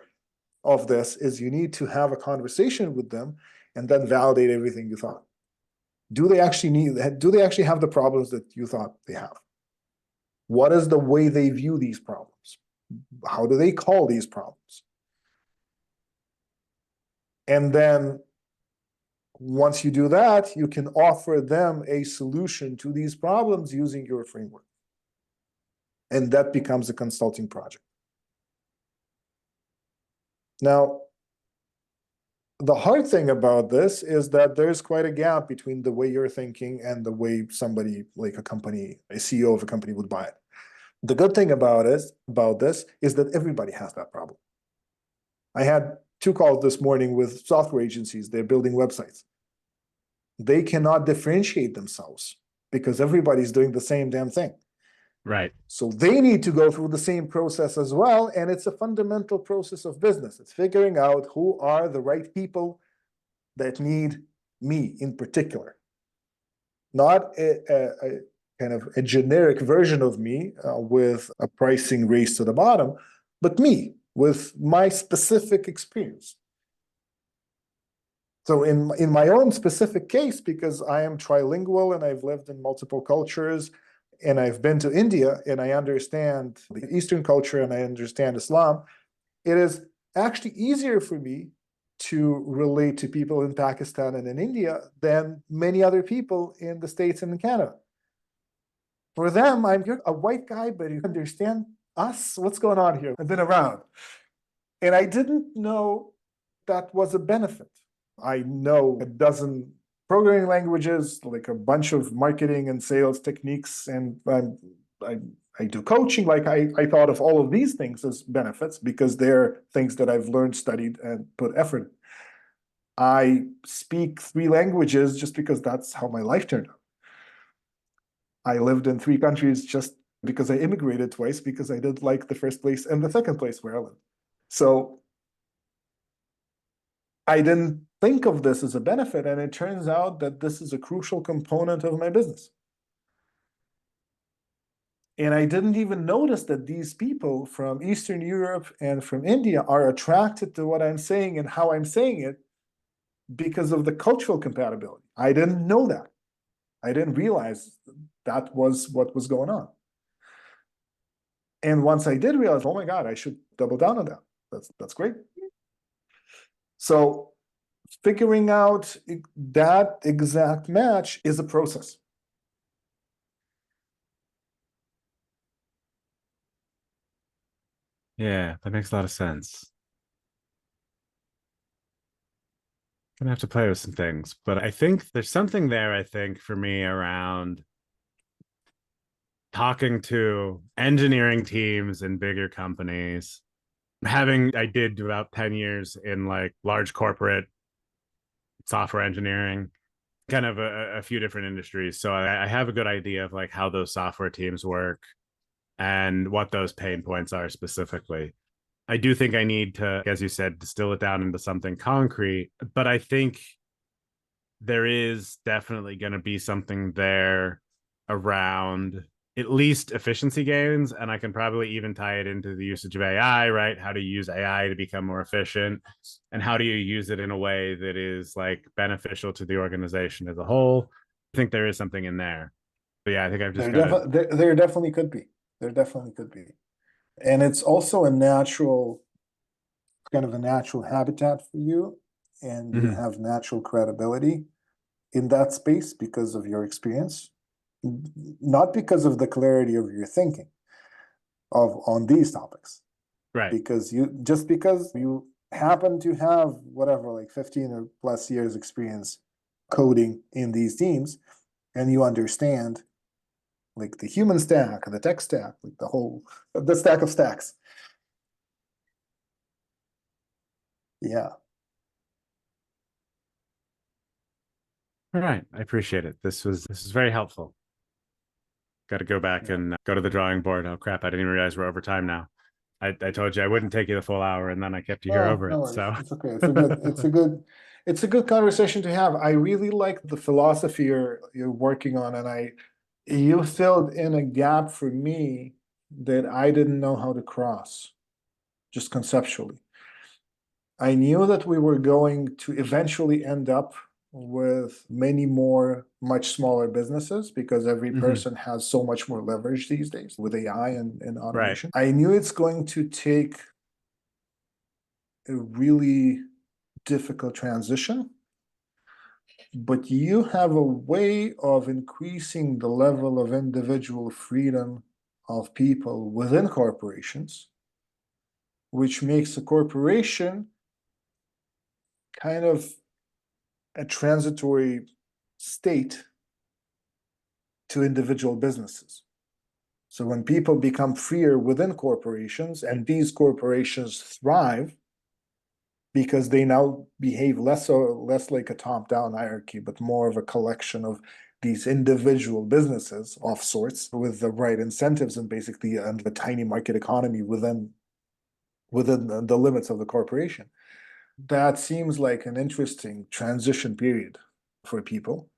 of this is you need to have a conversation with them and then validate everything you thought. Do they actually have the problems that you thought they have? What is the way they view these problems? How do they call these problems? And then once you do that, you can offer them a solution to these problems using your framework. And that becomes a consulting project. Now, the hard thing about this is that there's quite a gap between the way you're thinking and the way somebody like a company, a CEO of a company would buy it. The good thing about this is that everybody has that problem. I had 2 calls this morning with software agencies. They're building websites. They cannot differentiate themselves because everybody's doing the same damn thing. Right. So they need to go through the same process as well. And it's a fundamental process of business. It's figuring out who are the right people that need me in particular. Not a kind of a generic version of me with a pricing race to the bottom, but me with my specific experience. So in my own specific case, because I am trilingual and I've lived in multiple cultures and I've been to India and I understand the Eastern culture and I understand Islam, it is actually easier for me to relate to people in Pakistan and in India than many other people in the States and in Canada. For them, I'm a white guy, but you understand us? What's going on here? I've been around. And I didn't know that was a benefit. I know a dozen programming languages, like a bunch of marketing and sales techniques, and I do coaching. Like I thought of all of these things as benefits because they're things that I've learned, studied, and put effort in. I speak 3 languages just because that's how my life turned out. I lived in 3 countries just because I immigrated twice because I didn't like the first place and the second place where I lived. So I didn't think of this as a benefit, and it turns out that this is a crucial component of my business. And I didn't even notice that these people from Eastern Europe and from India are attracted to what I'm saying and how I'm saying it because of the cultural compatibility. I didn't know that. I didn't realize that was what was going on. And once I did realize, oh my God, I should double down on that. That's great. So figuring out that exact match is a process. Yeah, that makes a lot of sense. Gonna have to play with some things, but I think there's something there, I think, for me around talking to engineering teams in bigger companies. I did about 10 years in like large corporate software engineering, kind of a few different industries. So I have a good idea of like how those software teams work and what those pain points are specifically. I do think I need to, as you said, distill it down into something concrete, but I think there is definitely going to be something there around at least efficiency gains. And I can probably even tie it into the usage of AI, right? How to use AI to become more efficient and how do you use it in a way that is like beneficial to the organization as a whole. I think there is something in there. But yeah, I think I've just got to. There definitely could be. There definitely could be. And it's also a natural, kind of a natural habitat for you. And you Mhm. have natural credibility in that space because of your experience, not because of the clarity of your thinking on these topics. Right. Because you happen to have whatever, like 15 or plus years experience coding in these teams, and you understand like the human stack, the tech stack, like the stack of stacks. Yeah. All right. I appreciate it. This is very helpful. Got to go back Yeah. and go to the drawing board. Oh crap! I didn't even realize we're over time now. I told you I wouldn't take you the full hour, and then I kept you here Oh, over no it. worries. So It's okay. It's a good conversation to have. I really like the philosophy you're working on, and you filled in a gap for me that I didn't know how to cross, just conceptually. I knew that we were going to eventually end up with many more much smaller businesses because every Mhm. person has so much more leverage these days with AI and Right. automation. I knew it's going to take a really difficult transition, but you have a way of increasing the level of individual freedom of people within corporations, which makes a corporation kind of a transitory state to individual businesses. So when people become freer within corporations and these corporations thrive because they now behave less like a top-down hierarchy, but more of a collection of these individual businesses of sorts with the right incentives and basically the tiny market economy within the limits of the corporation. That seems like an interesting transition period for people.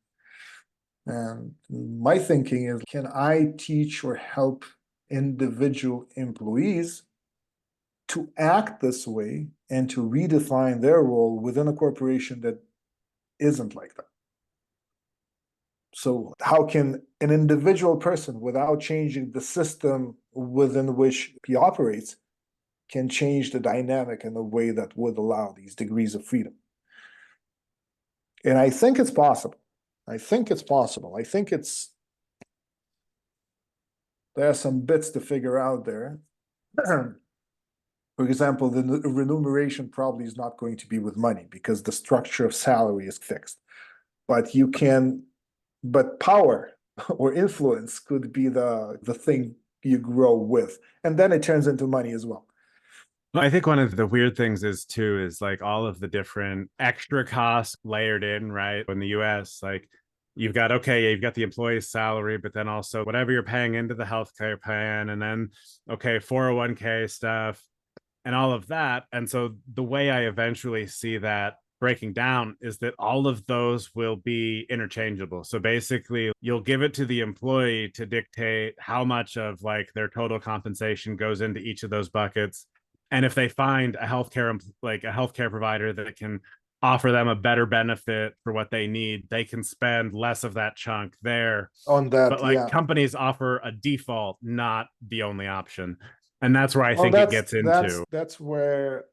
And my thinking is, can I teach or help individual employees to act this way and to redefine their role within a corporation that isn't like that? So, how can an individual person, without changing the system within which he operates, can change the dynamic in a way that would allow these degrees of freedom? And I think it's possible. I think it's possible. I think there are some bits to figure out there. For example, the remuneration probably is not going to be with money because the structure of salary is fixed. But but power or influence could be the thing you grow with. And then it turns into money as well. Well, I think one of the weird things is like all of the different extra costs layered in, right? In the US, like you've got the employee's salary, but then also whatever you're paying into the healthcare plan, and then 401k stuff and all of that. And so the way I eventually see that breaking down is that all of those will be interchangeable. So basically, you'll give it to the employee to dictate how much of like their total compensation goes into each of those buckets. And if they find a healthcare provider that can offer them a better benefit for what they need, they can spend less of that chunk there. On But that, like yeah. companies offer a default, not the only option. And that's where I Well, think it gets into. that's where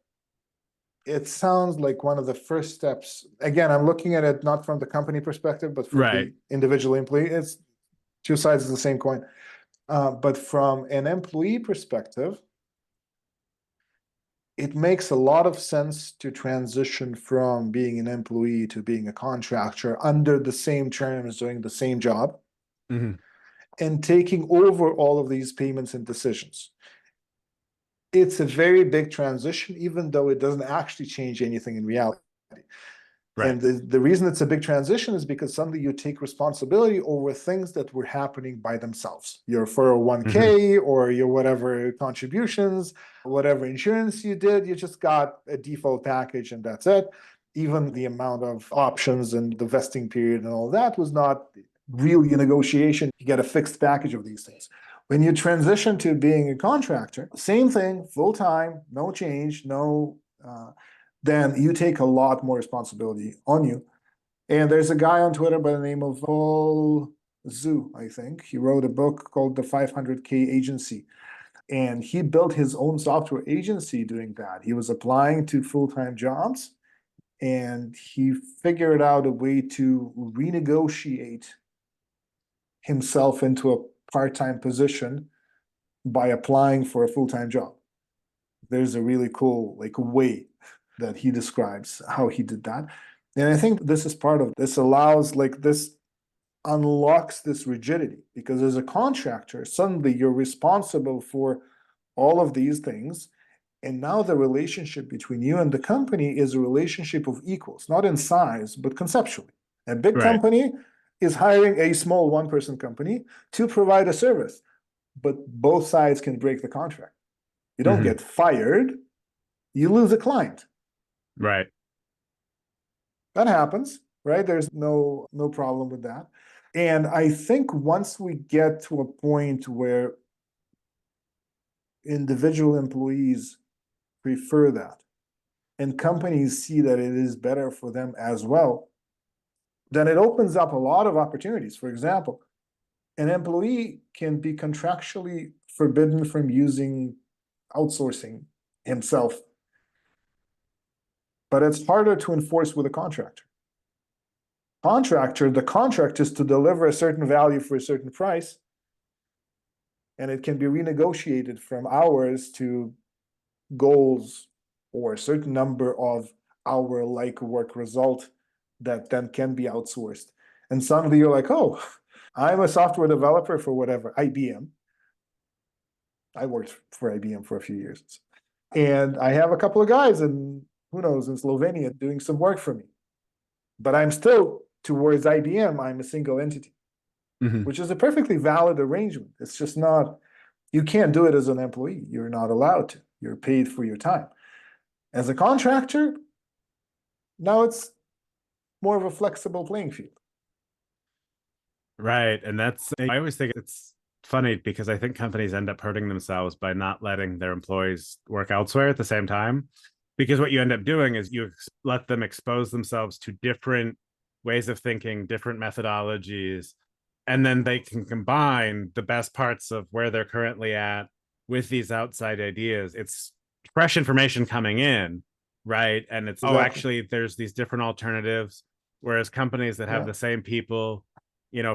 it sounds like one of the first steps. Again, I'm looking at it not from the company perspective, but from Right. the individual employee. It's two sides of the same coin. But from an employee perspective, it makes a lot of sense to transition from being an employee to being a contractor under the same terms, doing the same job, Mm-hmm. and taking over all of these payments and decisions. It's a very big transition, even though it doesn't actually change anything in reality. Right. And the reason it's a big transition is because suddenly you take responsibility over things that were happening by themselves. Your Mm-hmm. 401k or your whatever contributions, whatever insurance you did, you just got a default package and that's it. Even the amount of options and the vesting period and all that was not really a negotiation. You get a fixed package of these things. When you transition to being a contractor, same thing, full time, no change, no then you take a lot more responsibility on you. And there's a guy on Twitter by the name of Paul Zhu, I think. He wrote a book called The 500K Agency. And he built his own software agency doing that. He was applying to full-time jobs and he figured out a way to renegotiate himself into a part-time position by applying for a full-time job. There's a really cool like way that he describes how he did that. And I think this is part of this allows like this unlocks this rigidity, because as a contractor, suddenly you're responsible for all of these things. And now the relationship between you and the company is a relationship of equals, not in size, but conceptually. A big Right. company is hiring a small one-person company to provide a service, but both sides can break the contract. You don't get fired, you lose a client. Right. That happens, right? There's no problem with that. And I think once we get to a point where individual employees prefer that, and companies see that it is better for them as well, then it opens up a lot of opportunities. For example, an employee can be contractually forbidden from using outsourcing himself, but it's harder to enforce with a contractor. The contract is to deliver a certain value for a certain price, and it can be renegotiated from hours to goals or a certain number of hour-like work result that then can be outsourced. And suddenly you're like, oh, I'm a software developer for whatever, IBM. I worked for IBM for a few years. And I have a couple of guys in, who knows, in Slovenia doing some work for me. But I'm still, towards IBM, I'm a single entity, which is a perfectly valid arrangement. It's just not, you can't do it as an employee. You're not allowed to. You're paid for your time. As a contractor, now it's more of a flexible playing field. Right. And I always think it's funny because I think companies end up hurting themselves by not letting their employees work elsewhere at the same time. Because what you end up doing is you let them expose themselves to different ways of thinking, different methodologies, and then they can combine the best parts of where they're currently at with these outside ideas. It's fresh information coming in, right? And it's, oh, actually, there's these different alternatives. Whereas companies that have the same people,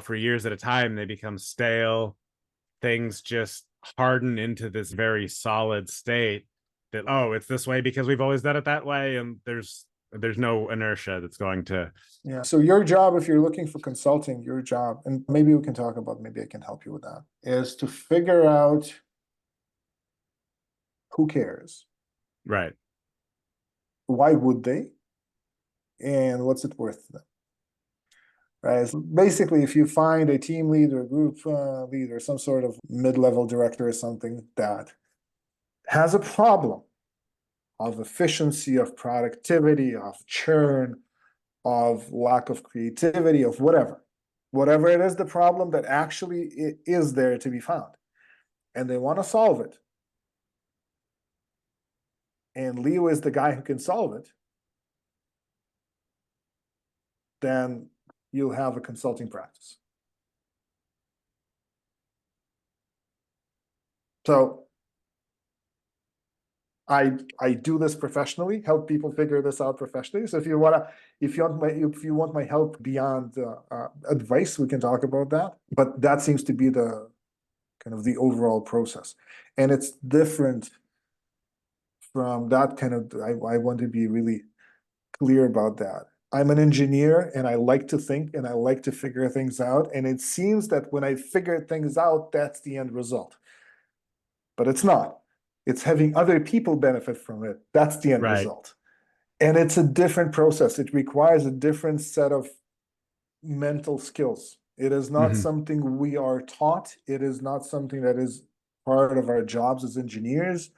for years at a time, they become stale. Things just harden into this very solid state that, oh, it's this way because we've always done it that way. And there's no inertia that's going to. Yeah. So your job, if you're looking for consulting, your job, and maybe we can talk about, maybe I can help you with that, is to figure out who cares. Right. Why would they? And what's it worth to them? Right. So basically, if you find a team lead or a group lead or some sort of mid-level director or something that has a problem of efficiency, of productivity, of churn, of lack of creativity, of whatever it is, the problem that actually is there to be found, and they want to solve it, and Leo is the guy who can solve it, then you'll have a consulting practice. So I do this professionally, help people figure this out professionally. So if you want my help beyond advice, we can talk about that. But that seems to be the kind of the overall process, and it's different from that kind of. I want to be really clear about that. I'm an engineer, and I like to think, and I like to figure things out. And it seems that when I figure things out, that's the end result. But it's not. It's having other people benefit from it. That's the end result. And it's a different process. It requires a different set of mental skills. It is not something we are taught. It is not something that is part of our jobs as engineers.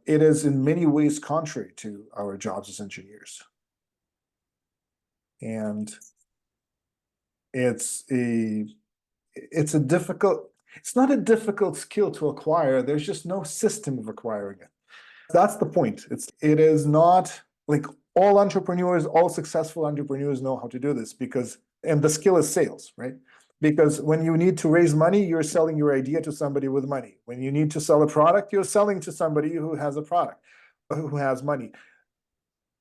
It is in many ways contrary to our jobs as engineers. And it's not a difficult skill to acquire. There's just no system of acquiring it. That's the point. It is not like all successful entrepreneurs know how to do this, and the skill is sales, right? Because when you need to raise money, you're selling your idea to somebody with money. When you need to sell a product, you're selling to somebody who has a product, who has money.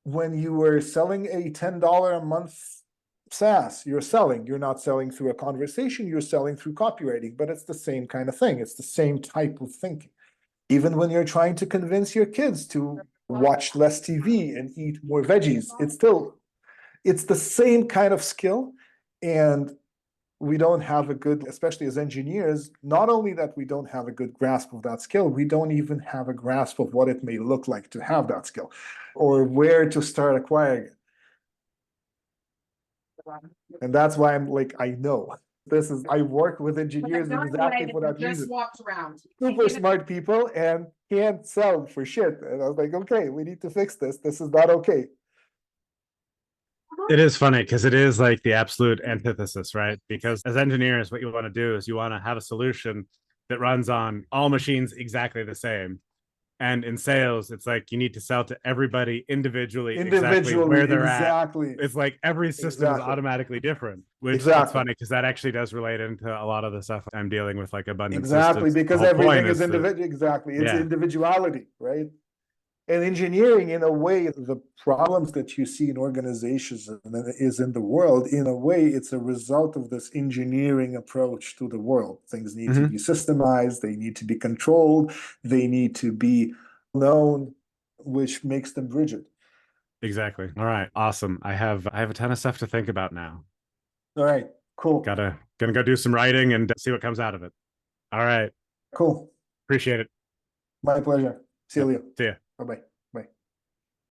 When you were selling a $10 a month SaaS, you're not selling through a conversation, you're selling through copywriting, but it's the same kind of thing. It's the same type of thinking. Even when you're trying to convince your kids to watch less TV and eat more veggies, it's the same kind of skill. And we don't have a good, especially as engineers, not only that we don't have a good grasp of that skill, we don't even have a grasp of what it may look like to have that skill or where to start acquiring it. And that's why I'm like, I know. I work with engineers exactly for that reason. Walked around. Super smart people and can't sell for shit. And I was like, okay, we need to fix this. This is not okay. It is funny because it is like the absolute antithesis, right? Because as engineers, what you want to do is you want to have a solution that runs on all machines exactly the same. And in sales, it's like you need to sell to everybody individually exactly where they're exactly. at. It's like every system is automatically different, which it's funny because that actually does relate into a lot of the stuff I'm dealing with, like abundant systems. Because everything is individual. Exactly. It's individuality, right? And engineering, in a way, the problems that you see in organizations is in the world, in a way, it's a result of this engineering approach to the world. Things need to be systemized, they need to be controlled, they need to be known, which makes them rigid. Exactly. All right. Awesome. I have a ton of stuff to think about now. All right. Cool. Gonna go do some writing and see what comes out of it. All right. Cool. Appreciate it. My pleasure. See you, Leo. See ya. Bye-bye.